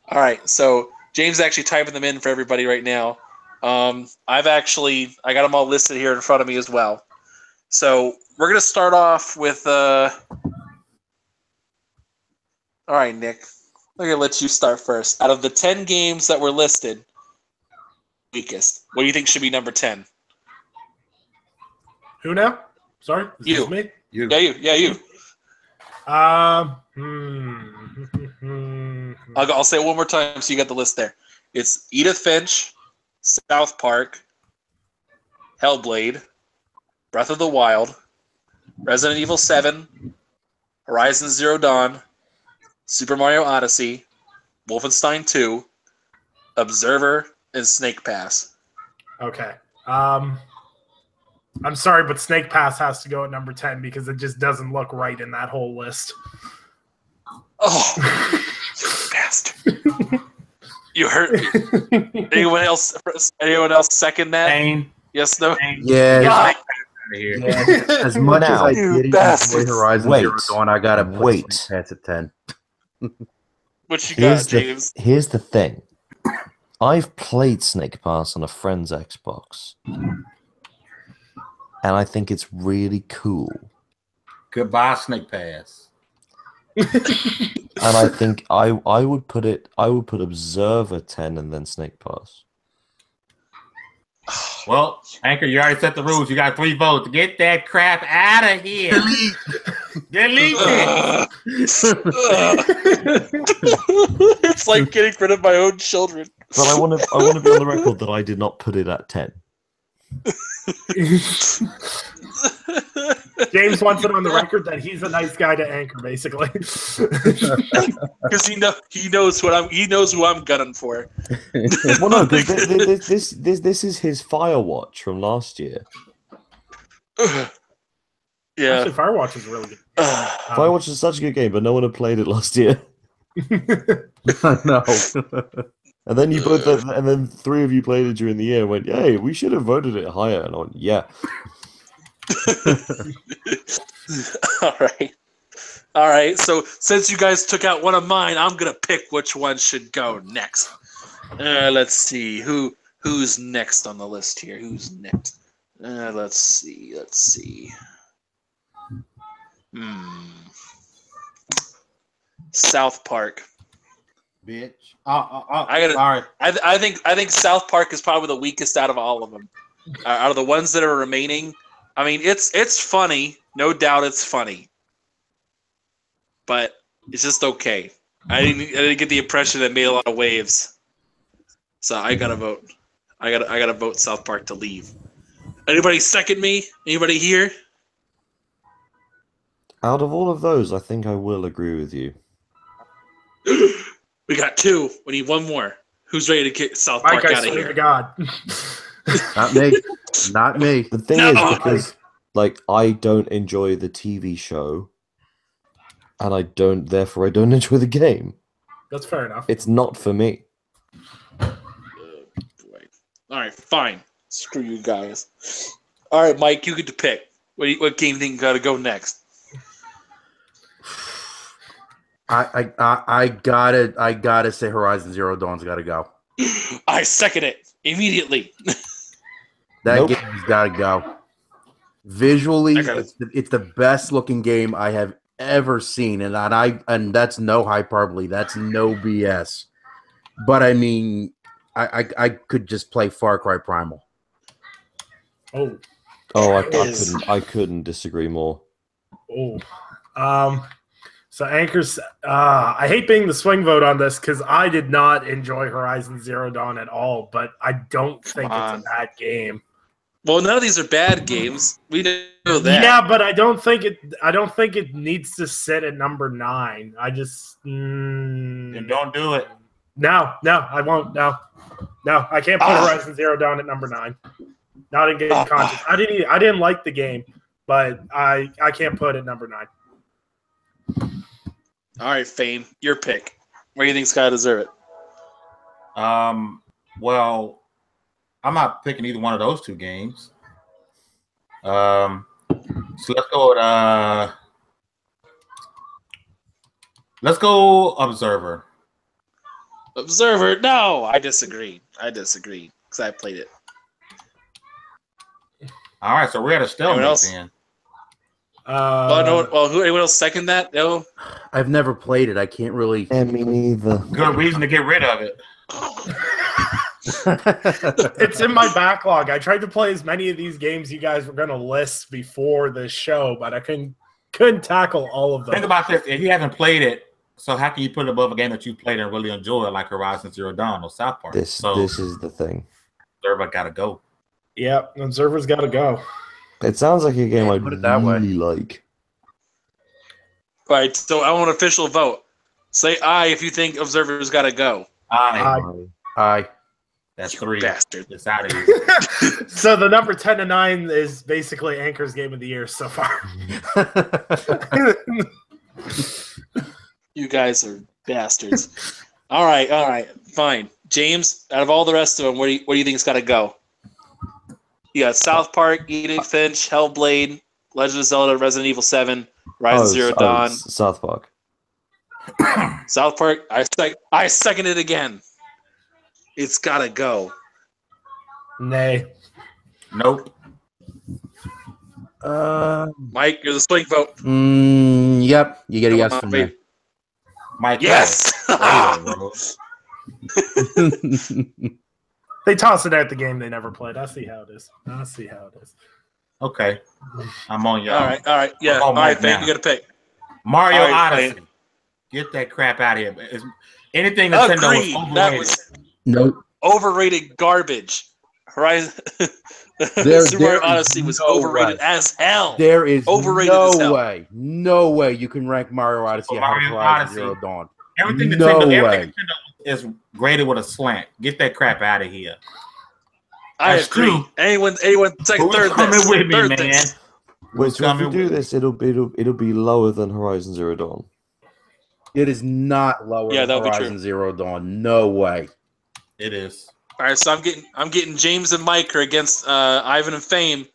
All right, so James is actually typing them in for everybody right now. I got them all listed here in front of me as well. So we're going to start off with, all right, Nick, I'm going to let you start first. Out of the 10 games that were listed, weakest, what do you think should be number 10? Who now? Sorry? You. Me? You. Yeah, you. I'll say it one more time so you got the list there. It's Edith Finch, South Park, Hellblade, Breath of the Wild, Resident Evil 7, Horizon Zero Dawn, Super Mario Odyssey, Wolfenstein 2, Observer, and Snake Pass. Okay. I'm sorry, but Snake Pass has to go at number 10 because it just doesn't look right in that whole list. Oh, you bastard. You hurt me. Anyone else second that? Pain. Yes, no? Yeah. God. As much as I You did enjoy bastards. Horizon Zero Dawn, I gotta put Wait. Snake Pass at 10. What you got, James? Here's the thing. I've played Snake Pass on a friend's Xbox, and I think it's really cool. Goodbye, Snake Pass. And I think I would put Observer 10 and then Snake Pass. Well, Anchor, you already set the rules. You got 3 votes. Get that crap out of here. Delete it. It's like getting rid of my own children. But I want to be on the record that I did not put it at 10. James wants it on the record that he's a nice guy to Anchor, basically. Because he knows who I'm gunning for. Well, no, because this is his Firewatch from last year. Yeah, Actually, Firewatch is really good. Firewatch is such a good game, but no one had played it last year. No. And then and then 3 of you played it during the year and went, "Hey, we should have voted it higher." And I went, "Yeah." All right. So since you guys took out one of mine, I'm gonna pick which one should go next. Let's see who's next on the list here. Who's next? Let's see. South Park. Bitch. Sorry. I think South Park is probably the weakest out of all of them. Out of the ones that are remaining, I mean, it's funny, no doubt, it's funny, but it's just okay. I didn't get the impression that it made a lot of waves, so I gotta vote. I gotta vote South Park to leave. Anybody second me? Anybody here? Out of all of those, I think I will agree with you. We got 2. We need 1 more. Who's ready to get South Park Mike, out of here? To God. Not me. Not me. The thing is, because I don't enjoy the TV show, and therefore I don't enjoy the game. That's fair enough. It's not for me. All right, fine. Screw you guys. All right, Mike, you get to pick. What game do you think got to go next? I gotta say Horizon Zero Dawn's gotta go. I second it immediately. That game's gotta go. Visually, it's the best looking game I have ever seen, and that's no hyperbole. That's no BS. But I mean, I could just play Far Cry Primal. I couldn't disagree more. So Anchor's, I hate being the swing vote on this because I did not enjoy Horizon Zero Dawn at all, but I don't think it's a bad game. Well, none of these are bad games. We know that. Yeah, but I don't think it needs to sit at number 9. I just Then don't do it. No, I won't. No, I can't put Horizon Zero Dawn at number 9. Not in game conscience. I didn't like the game, but I can't put it at number 9. All right, Fame, your pick. Where do you think Sky deserve it? Well, I'm not picking either one of those 2 games. So let's go Observer. Observer? No, I disagree. Because I played it. All right, so we're at a stalemate then. Anyone else second that? No. I've never played it. I can't really. Yeah, me neither. Good reason to get rid of it. It's in my backlog. I tried to play as many of these games you guys were going to list before this show, but I couldn't tackle all of them. Think about this. If you haven't played it, so how can you put it above a game that you played and really enjoy, like Horizon Zero Dawn or South Park? This is the thing. Observer got to go. Yep, Observer's got to go. It sounds like a game I'd really like. All right, so I want an official vote. Say aye if you think Observer's got to go. Aye. That's 3. Bastard. It's out of here. So the number 10 to 9 is basically Anchor's game of the year so far. You guys are bastards. All right, fine. James, out of all the rest of them, where do you think's got to go? You got South Park, Edith Finch, Hellblade, Legend of Zelda, Resident Evil 7, Horizon Zero Dawn. South Park. South Park. I second it again. It's gotta go. Nay. Nope. Mike, you're the swing vote. Yep. You get a Come yes on, from baby. Mike. Yes. They toss it at the game they never played. I see how it is. Okay. I'm on y'all. All right. Yeah. All right, Fame, you got to pick. Mario All right, Odyssey. Get that crap out of here. Anything Nintendo is overrated. That was overrated garbage. Horizon Super Mario Odyssey was overrated as hell. There is overrated no way you can rank Mario Odyssey ahead of Horizon Zero Dawn. Everything Nintendo is graded with a slant. Get that crap out of here. I agree. Anyone take third coming with me, man. Wait, so if we do this, it'll be lower than Horizon Zero Dawn. It is not lower than Horizon Zero Dawn. No way. It is. All right, so I'm getting James and Mike are against Ivan and Fame.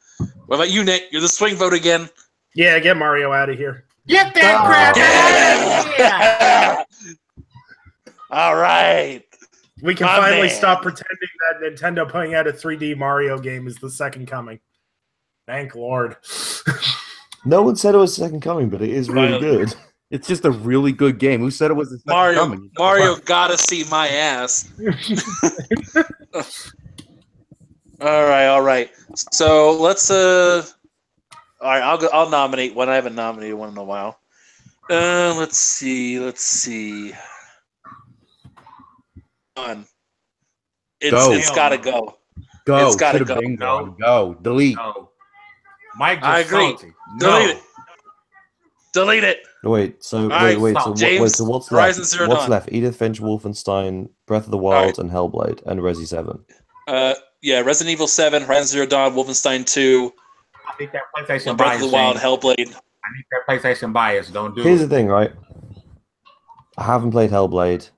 What about you, Nick? You're the swing vote again. Yeah, get Mario out of here. Get that crap out of here! All right. We can finally stop pretending that Nintendo putting out a 3D Mario game is the second coming. Thank Lord. No one said it was second coming, but it is really good. It's just a really good game. Who said it was the second coming? Mario gotta see my ass. All right. So let's all right, I'll nominate one. I haven't nominated one in a while. Let's see. It's gotta go. It's gotta go. Go. Delete. No. Mike just I agree. Salty. Delete it. Wait, so right, wait, so James, so what's Horizon left? Zero What's Dawn. left? Edith Finch, Wolfenstein, Breath of the Wild, and Hellblade, and Resi 7. Yeah, Resident Evil 7, Horizon Zero Dawn, Wolfenstein 2. I think that PlayStation Breath bias. of the Wild, Hellblade. I need that PlayStation bias. Don't do Here's it. the thing, right? I haven't played Hellblade.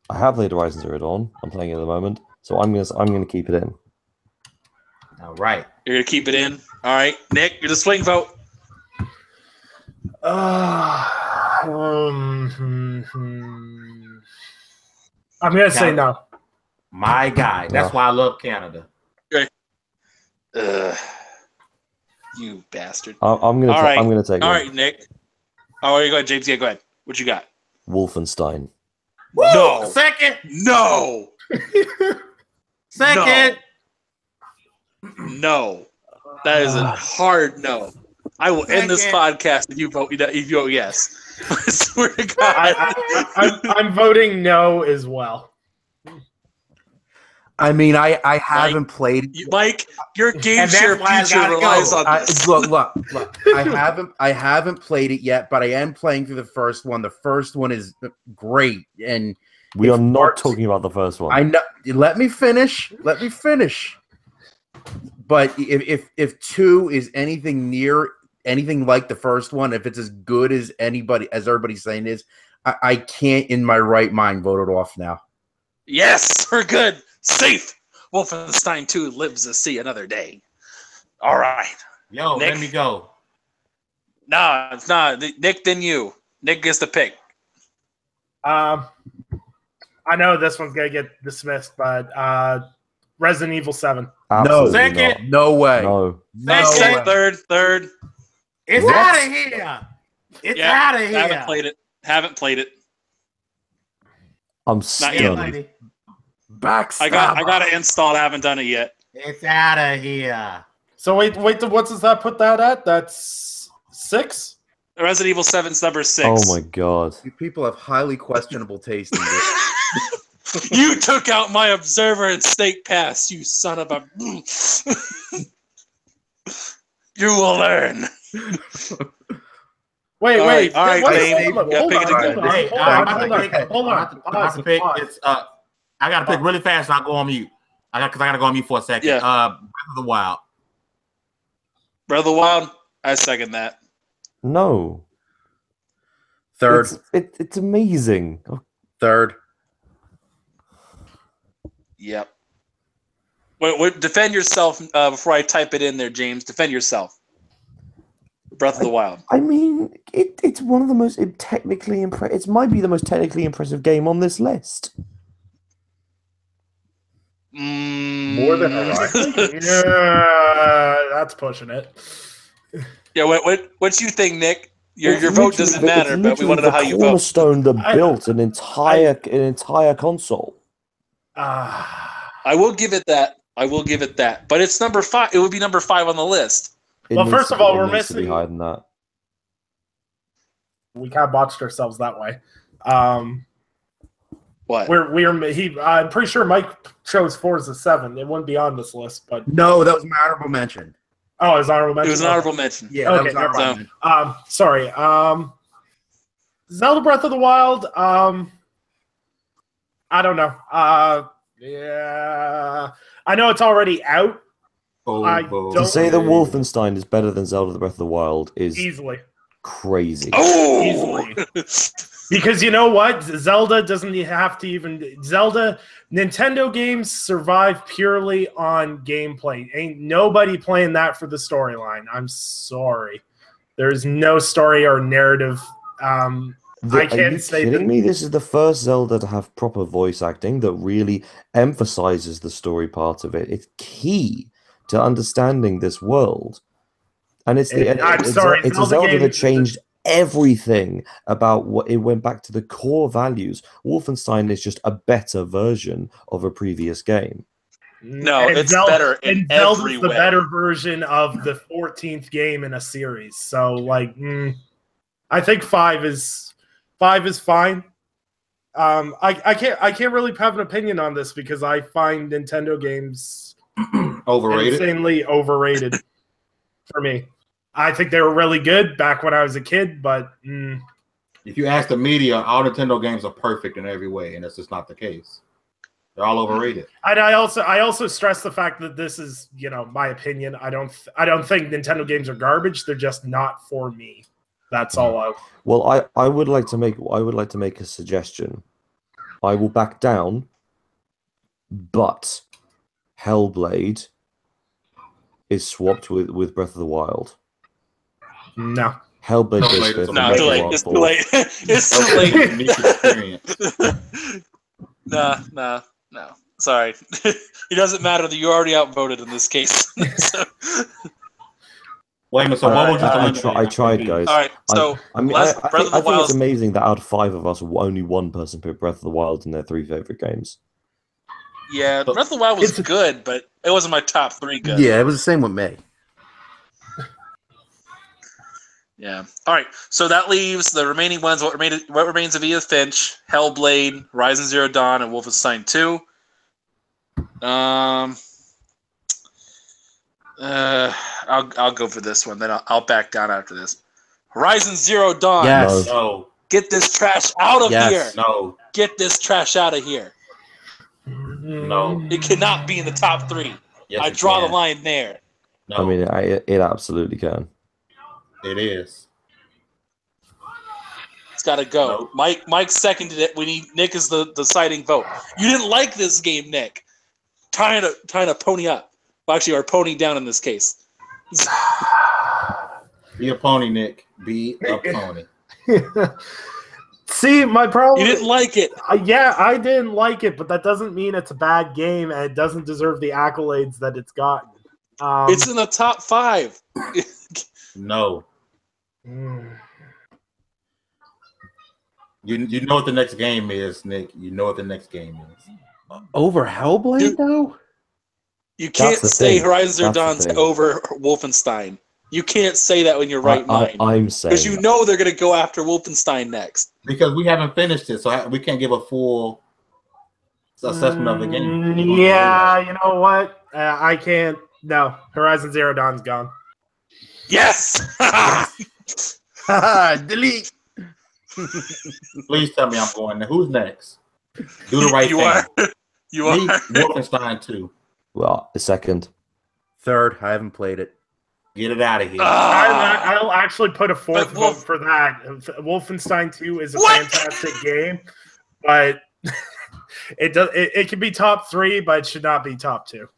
I have played Horizon Zero Dawn. I'm playing it at the moment, so I'm gonna keep it in. All right. You're gonna keep it in. All right, Nick, you're the swing vote. I'm gonna say no. My guy. That's why I love Canada. You bastard. I'm gonna take. All right, Nick. Oh, you go ahead, James. Yeah, go ahead. What you got? Wolfenstein. Woo! No. Second. No. Second. No. That is a hard no. I will end this podcast if you vote yes. I swear to God. I'm voting no as well. I mean, I haven't played. Mike, your game share future relies on this. Look. I haven't played it yet, but I am playing through the first one. The first one is great, and we are not talking about the first one. I know. Let me finish. But if 2 is anything like the first one, if it's as good as everybody's saying is, I can't in my right mind vote it off now. Yes, we're good. Safe. Wolfenstein 2 lives to see another day. All right. Yo, Nick, let me go. No, it's not. Nick, then you. Nick gets the pick. I know this one's gonna get dismissed, but Resident Evil 7. Absolutely No, second. No way. No. Second, third. It's out of here. It's out of here. Haven't played it. I'm Not stunned. yet, lady. I got it installed. I haven't done it yet. It's out of here. So wait. What does that put that at? That's 6. Resident Evil 7's number 6. Oh my God. You people have highly questionable taste in this. You took out my Observer and State Pass, you son of a. You will learn. Wait. All right, Hold on. I gotta pick really fast and I'll go on mute. Because I gotta go on mute for a second. Yeah. Breath of the Wild. Breath of the Wild, I second that. No. Third. It's amazing. Third. Yep. Wait, defend yourself before I type it in there, James. Defend yourself. Breath of the Wild. I mean, it's one of the most technically impressive. It might be the most technically impressive game on this list. More than Horizon? Yeah, that's pushing it. Yeah, what you think, Nick? Your vote doesn't matter, but we want to know how you vote. Cornerstone that built an entire console. I will give it that. But it's number 5. It would be number 5 on the list. Well, first of all, we're missing. To be higher than that. We kind of botched ourselves that way. What? I'm pretty sure Mike chose Forza 7. It wouldn't be on this list, but No, that was my honorable mention. oh, it was honorable mention. It was an honorable mention. Yeah, Okay, that was honorable mention. Sorry. Zelda Breath of the Wild. I don't know. Yeah, I know it's already out. To say that Wolfenstein is better than Zelda: Breath of the Wild is easily crazy. Oh, easily. Because you know what? Zelda doesn't have to even... Nintendo games survive purely on gameplay. Ain't nobody playing that for the storyline. I'm sorry. There's no story or narrative. I can't say... Are you kidding me? This is the first Zelda to have proper voice acting that really emphasizes the story part of it. It's key to understanding this world. And it's a Zelda that changed everything about what it went back to the core values. Wolfenstein is just a better version of a previous game. No, it's better in every way. The better version of the 14th game in a series. So, like, I think 5 is fine. I can't really have an opinion on this because I find Nintendo games insanely overrated for me. I think they were really good back when I was a kid, but if you ask the media, all Nintendo games are perfect in every way, and that's just not the case. They're all overrated. And I also stress the fact that this is, my opinion. I don't think Nintendo games are garbage. They're just not for me. That's all. Well, I would like to make a suggestion. I will back down, but Hellblade is swapped with Breath of the Wild. No. Hellblade is no, too late. It's too late. It's too late. No. Sorry. It doesn't matter that you already outvoted in this case. Wait a minute, so what would you I tried, guys. All right, so I think it's amazing that out of 5 of us, only one person put Breath of the Wild in their 3 favorite games. Yeah, Breath of the Wild was good, but it wasn't my top 3 good. Yeah, it was the same with me. Yeah. All right. So that leaves the remaining ones. What remains of Edith Finch, Hellblade, Horizon Zero Dawn, and Wolfenstein 2. I'll go for this one. Then I'll back down after this. Horizon Zero Dawn. Yes. No. Get this trash out of here. No. Get this trash out of here. No. It cannot be in the top 3. Yes, I draw the line there. No. I mean, it absolutely can. It is. It's got to go. Nope. Mike seconded it. Nick is the deciding vote. You didn't like this game, Nick. Trying to pony up. Well, actually, or pony down in this case. Be a pony, Nick. Be a pony. See, my problem... You didn't like it. Yeah, I didn't like it, but that doesn't mean it's a bad game and it doesn't deserve the accolades that it's gotten. It's in the top 5. No. You know what the next game is, Nick. You know what the next game is. Over Hellblade, though? You can't say Horizon Zero Dawn's over Wolfenstein. You can't say that when you're right mind. I'm saying because you know they're going to go after Wolfenstein next. Because we haven't finished it, so we can't give a full assessment of the game. Yeah, you know what? I can't. No, Horizon Zero Dawn's gone. Yes! Delete. Please tell me I'm going. Who's next? Do the right thing. You are. Wolfenstein 2. Well, the second. Third, I haven't played it. Get it out of here. I'll actually put a 4th vote for that. Wolfenstein 2 is a fantastic game, but it can be top 3, but it should not be top 2.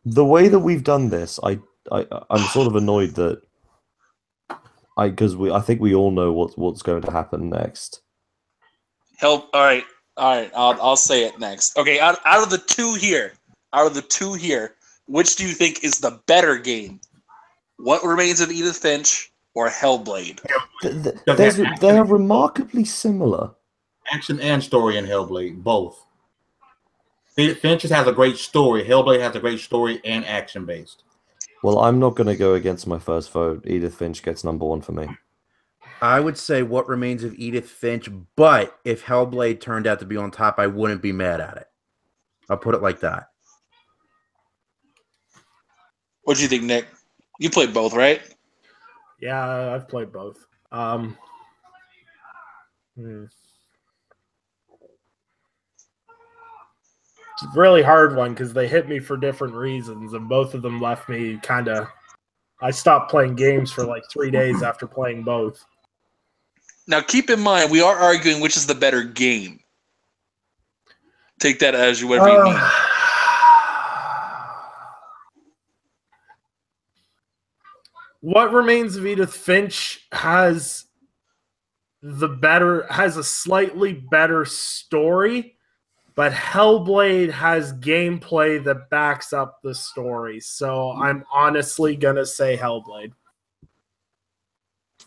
The way that we've done this, I'm sort of annoyed that I think we all know what's going to happen next. All right. All right, I'll say it next. Okay, out of the two here, which do you think is the better game? What Remains of Edith Finch or Hellblade? They are remarkably similar. Action and story in Hellblade, both. Finch has a great story. Hellblade has a great story and action based. Well, I'm not going to go against my first vote. Edith Finch gets number one for me. I would say What Remains of Edith Finch, but if Hellblade turned out to be on top, I wouldn't be mad at it. I'll put it like that. What do you think, Nick? You played both, right? Yeah, I've played both. It's a really hard one because they hit me for different reasons, and both of them left me kind of. I stopped playing games for like 3 days after playing both. Now, keep in mind, we are arguing which is the better game. Take that as whatever you mean. What Remains of Edith Finch has a slightly better story, but Hellblade has gameplay that backs up the story. So I'm honestly gonna say Hellblade.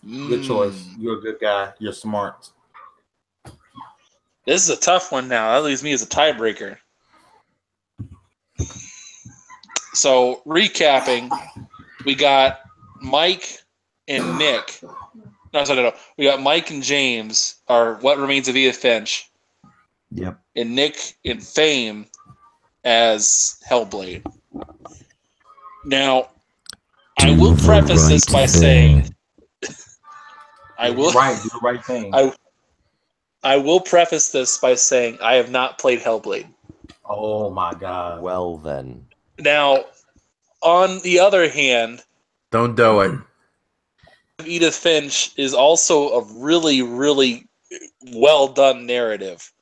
Good choice. You're a good guy. You're smart. This is a tough one now. That leaves me as a tiebreaker. So, recapping, we got Mike and Nick. No. We got Mike and James are What Remains of Edith Finch. Yep. And Nick and Fame as Hellblade. Now, I will preface this by saying... Do the right thing. I will preface this by saying I have not played Hellblade. Oh my God. Well then. Now, on the other hand, don't do it. Edith Finch is also a really, really well done narrative.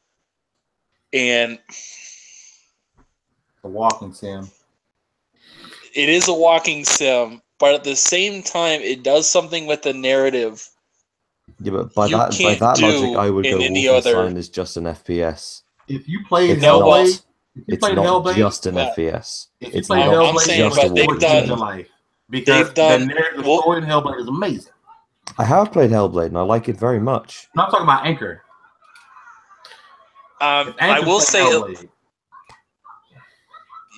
And a walking sim. It is a walking sim, but at the same time it does something with the narrative. Yeah, but by that logic, I would go Wolfenstein is just an FPS. If you played Hellblade, it's not just an FPS. It's not just a Wolfenstein. Because the narrative story in Hellblade is amazing. I have played Hellblade and I like it very much. No, I'm talking about Anchor. I will say,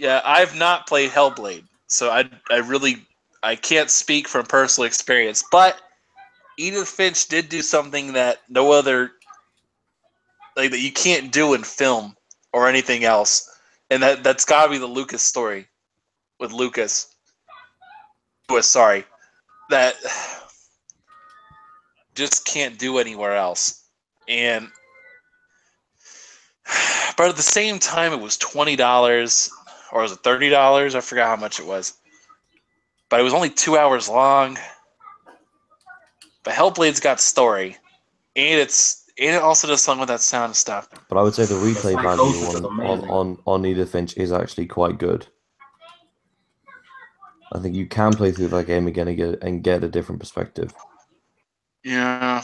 yeah, I've not played Hellblade, so I can't speak from personal experience, but Edith Finch did do something that no other, like, that you can't do in film or anything else, and that's got to be the Lucas story with Lucas. Sorry, that just can't do anywhere else, but at the same time, it was $20 or was it $30? I forgot how much it was, but it was only 2 hours long. But Hellblade's got story, and it also does something with that sound and stuff. But I would say the replay value on Edith Finch is actually quite good. I think you can play through that game again and get a different perspective. Yeah.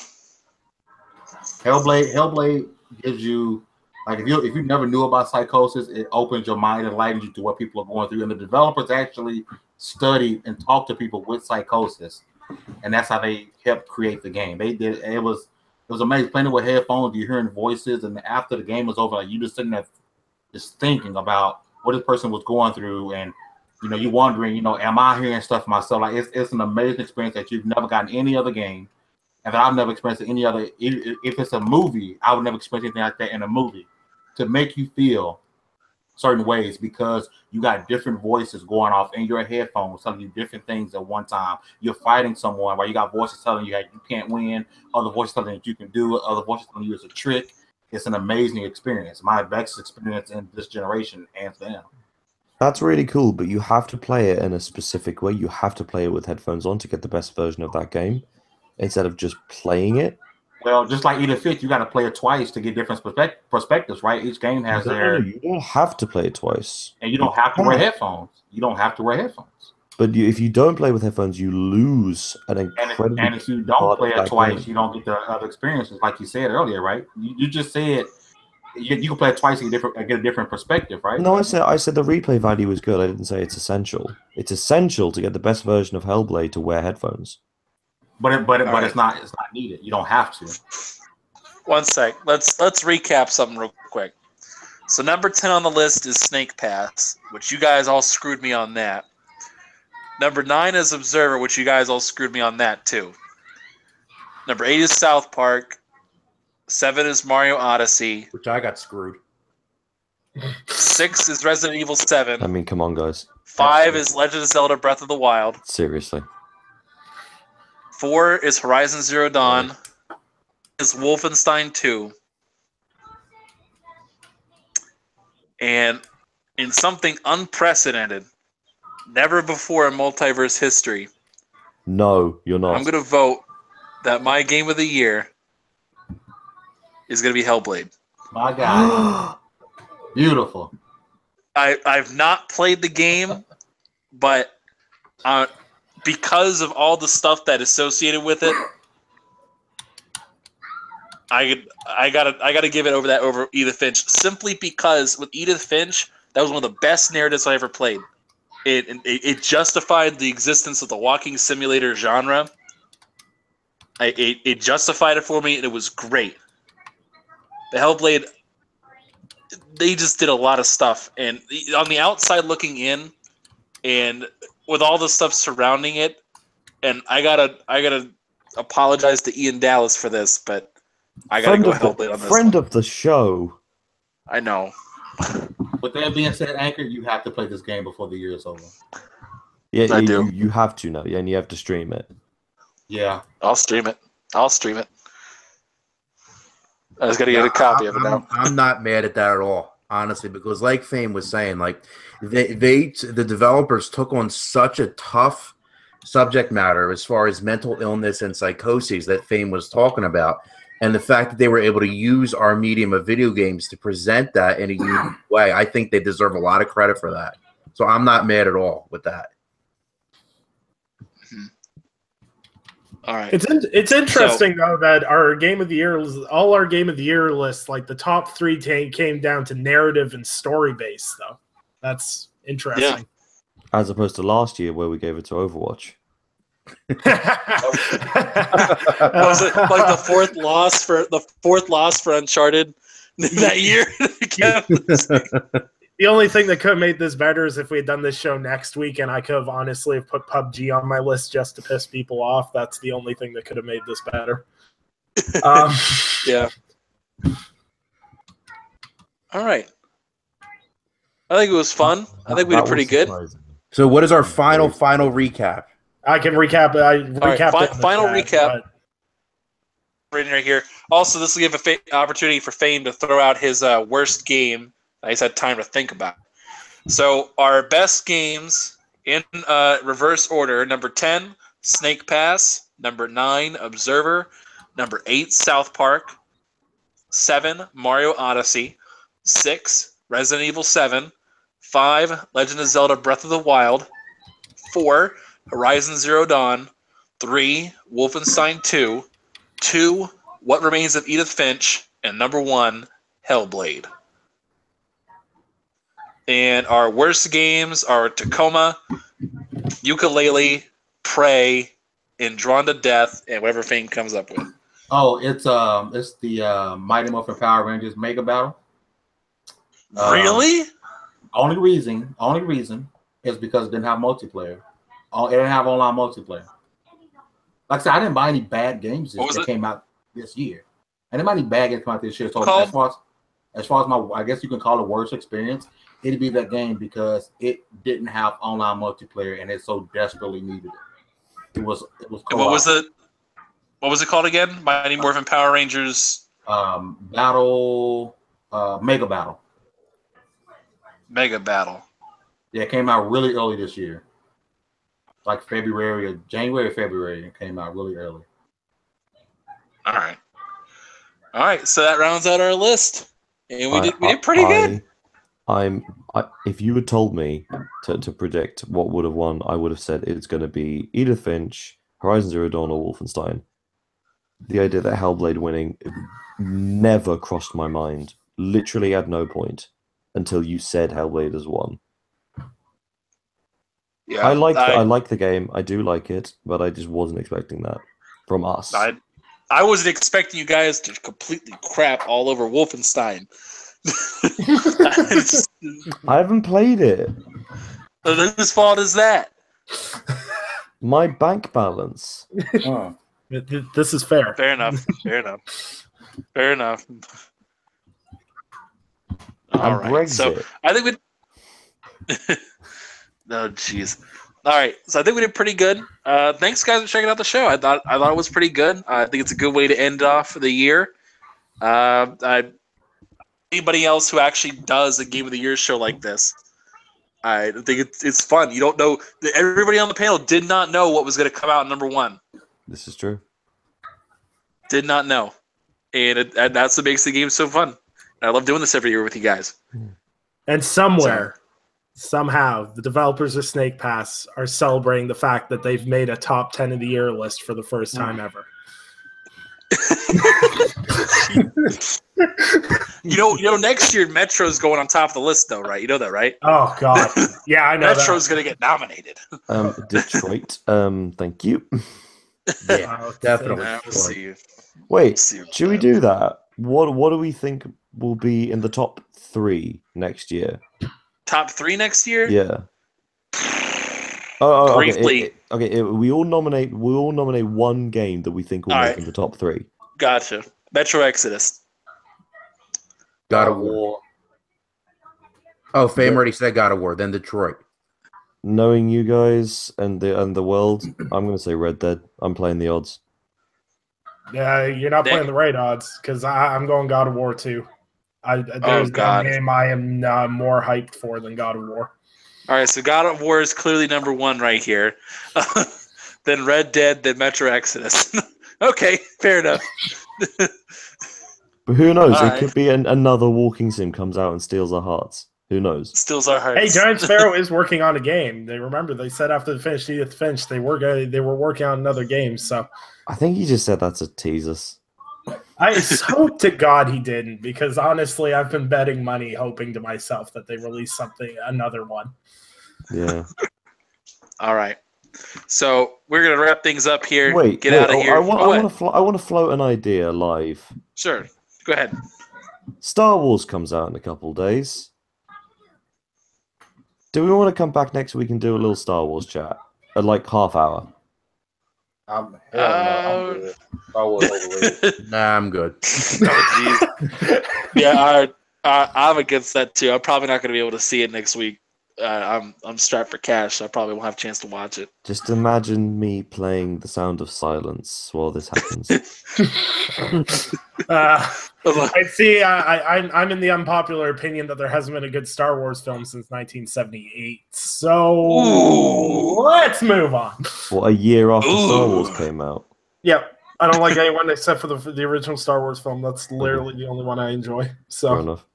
Hellblade gives you, like, if you never knew about psychosis, it opens your mind and enlightens you to what people are going through. And the developers actually studied and talked to people with psychosis. And that's how they helped create the game. They did. It was amazing. Playing it with headphones, you're hearing voices, and after the game was over, like, you just sitting there, just thinking about what this person was going through, and you're wondering, am I hearing stuff myself? Like, it's an amazing experience that you've never gotten any other game, and that I've never experienced in any other. If it's a movie, I would never experience anything like that in a movie, to make you feel certain ways, because you got different voices going off in your headphones telling you different things at one time. You're fighting someone where you got voices telling you that you can't win, other voices telling you that you can do it, other voices telling you it's a trick. It's an amazing experience. My best experience in this generation, hands down. That's really cool, but you have to play it in a specific way. You have to play it with headphones on to get the best version of that game, instead of just playing it. Well, just like Edith Finch, you got to play it twice to get different perspectives, right? Each game has their... You don't have to play it twice. And you don't have to wear headphones. You don't have to wear headphones. But if you don't play with headphones, you lose an incredible... And if you don't play it twice, you don't get the other experiences, like you said earlier, right? You just said You can play it twice and get a different perspective, right? No, I said the replay value is good. I didn't say it's essential. It's essential to get the best version of Hellblade to wear headphones. But it's not needed. You don't have to. One sec. Let's recap something real quick. So number 10 on the list is Snake Pass, which you guys all screwed me on that. Number 9 is Observer, which you guys all screwed me on that too. Number 8 is South Park. 7 is Mario Odyssey. Which I got screwed. 6 is Resident Evil 7. I mean, come on, guys. 5 is Legend of Zelda Breath of the Wild. Seriously. 4 is Horizon Zero Dawn. Is Wolfenstein 2. And in something unprecedented, never before in Multiverse history, No, you're not. I'm going to vote that my game of the year is going to be Hellblade. My God. Beautiful. I've not played the game, but because of all the stuff that associated with it, I gotta give it over Edith Finch, simply because with Edith Finch, that was one of the best narratives I ever played. It justified the existence of the walking simulator genre. It justified it for me, and it was great. The Hellblade, they just did a lot of stuff, and on the outside looking in, and with all the stuff surrounding it, and I gotta apologize to Ian Dallas for this, but I gotta go Hellblade on this. Friend of the show. I know. With that being said, Anchor, you have to play this game before the year is over. Yeah, I do. You have to now, and you have to stream it. Yeah. I'll stream it. I just gotta get a copy of it now. I'm not mad at that at all, honestly, because like Fame was saying, like the developers took on such a tough subject matter as far as mental illness and psychoses that Fame was talking about. And the fact that they were able to use our medium of video games to present that in a unique way, I think they deserve a lot of credit for that. So I'm not mad at all with that. All right. It's interesting though that our game of the year, all our game of the year lists, like the top 3 came down to narrative and story based. Though that's interesting. Yeah. As opposed to last year where we gave it to Overwatch. Was it like the fourth loss for Uncharted that year? The only thing that could have made this better is if we had done this show next week, and I could have honestly have put PUBG on my list just to piss people off. That's the only thing that could have made this better. Yeah. All right. I think it was fun. I think we did pretty good. So what is our final recap? I can recap. Final recap. Right here. Also, this will give an opportunity for Fame to throw out his worst game. He's had time to think about. So our best games in reverse order: number 10, Snake Pass; number 9, Observer; number 8, South Park; 7, Mario Odyssey; 6, Resident Evil 7; 5, Legend of Zelda Breath of the Wild; 4, Horizon Zero Dawn; 3, Wolfenstein 2; 2, What Remains of Edith Finch; and number 1, Hellblade. And our worst games are Tacoma, Yooka-Laylee, Prey, and Drawn to Death, and whatever Fame comes up with. Oh, it's the Mighty Morphin Power Rangers Mega Battle. Really? Only reason is because it didn't have multiplayer. It didn't have online multiplayer. Like I said, I didn't buy any bad games that came out this year. I didn't buy any bad games come out this year. So as far as my, I guess you can call it worst experience, it'd be that game because it didn't have online multiplayer and it so desperately needed it. It was co-op. What was it called again? Mighty Morphin Power Rangers Battle Mega Battle. Mega Battle. Yeah, it came out really early this year. Like January or February, it came out really early. All right. So that rounds out our list, and we did pretty good. If you had told me to predict what would have won, I would have said it's going to be Edith Finch, Horizon Zero Dawn, or Wolfenstein. The idea that Hellblade winning never crossed my mind. literally at no point until you said Hellblade has won. Yeah, I like the game. I do like it, but I just wasn't expecting that from us. I wasn't expecting you guys to completely crap all over Wolfenstein. I haven't played it. Whose fault is that? My bank balance. Oh. This is fair. Fair enough. Fair enough. Fair enough. All right. Brexit. So I think we. Oh, jeez. All right. So I think we did pretty good. Thanks, guys, for checking out the show. I thought it was pretty good. I think it's a good way to end off the year. Anybody else who actually does a Game of the Year show like this, I think it's fun. You don't know. Everybody on the panel did not know what was going to come out number one. This is true. Did not know. And that's what makes the game so fun. I love doing this every year with you guys. And somehow, the developers of Snake Pass are celebrating the fact that they've made a top 10 of the year list for the first time ever. You know, next year Metro's going on top of the list, though, right? You know that, right? Oh God, yeah, I know. Metro's going to get nominated. Detroit. Thank you. Yeah, definitely. We'll see. Wait, should we do that? What do we think will be in the top 3 next year? Top 3 next year? Yeah. Oh, briefly. Okay. We all nominate one game that we think will make in the top 3. Gotcha. Metro Exodus. God of War. Oh, Fame already said God of War. Then Detroit. Knowing you guys and the world, I'm going to say Red Dead. I'm playing the odds. Yeah, you're not playing the right odds because I'm going God of War too. There's a game I am more hyped for than God of War. All right, so God of War is clearly number 1 right here. Then Red Dead, then Metro Exodus. Okay, fair enough. But who knows? It could be another walking sim comes out and steals our hearts. Who knows? Steals our hearts. Hey, Giant Sparrow is working on a game. They said after the finish Edith Finch, they were working on another game. So I think he just said that's a teaser. I hope to God he didn't, because honestly, I've been betting money, hoping to myself that they release another one. Yeah. All right. So we're gonna wrap things up here. Wait, get out of here. I want to float an idea live. Sure. Go ahead. Star Wars comes out in a couple days. Do we want to come back next week and do a little Star Wars chat at like half hour? I'm good. Star Wars overrated. Nah, I'm good. Oh, jeez. Yeah, I'm against that too. I'm probably not going to be able to see it next week. I'm strapped for cash, so I probably won't have a chance to watch it. Just imagine me playing The Sound of Silence while this happens. I see. I'm in the unpopular opinion that there hasn't been a good Star Wars film since 1978. So let's move on. What, a year after Star Wars came out? Yep. I don't like anyone except for the original Star Wars film. That's literally the only one I enjoy. So fair enough.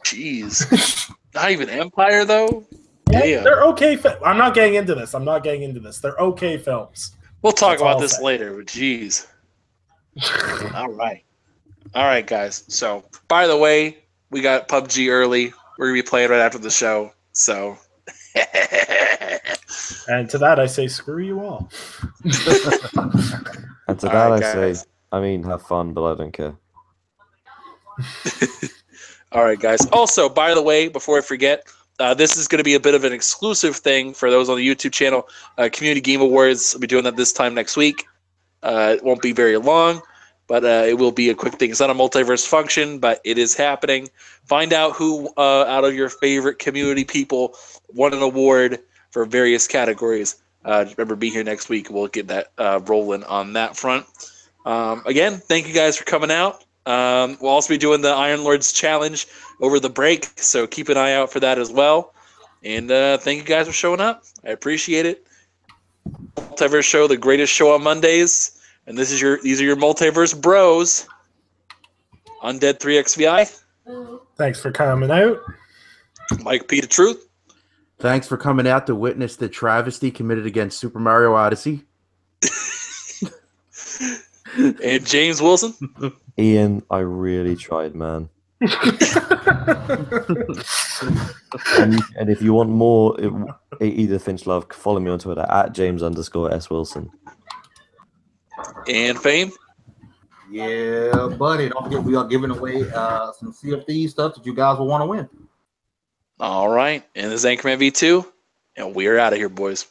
Jeez. Not even Empire, though? Yeah, they're okay. I'm not getting into this. They're okay films. We'll talk about this later, but jeez. All right, guys. So, by the way, we got PUBG early. We're going to be playing right after the show. So, and to that, I say, screw you all. And to that, I say, I mean, have fun, but I don't care. All right, guys. Also, by the way, before I forget, this is going to be a bit of an exclusive thing for those on the YouTube channel. Community Game Awards. I'll be doing that this time next week. It won't be very long, but it will be a quick thing. It's not a multiverse function, but it is happening. Find out who out of your favorite community people won an award for various categories. Remember, be here next week. We'll get that rolling on that front. Again, thank you guys for coming out. We'll also be doing the Iron Lords Challenge over the break, so keep an eye out for that as well. And thank you guys for showing up. I appreciate it. Multiverse Show, the greatest show on Mondays, and these are your Multiverse bros. Undead 3XVI. Thanks for coming out. Mike P. The Truth. Thanks for coming out to witness the travesty committed against Super Mario Odyssey. And James Wilson. Ian, I really tried, man. and if you want more Edith Finch love, follow me on Twitter at James_S Wilson. And Fame? Yeah, buddy. Don't forget we are giving away some Sea of Thieves stuff that you guys will want to win. All right. And this is Anchorman V2, and we're out of here, boys.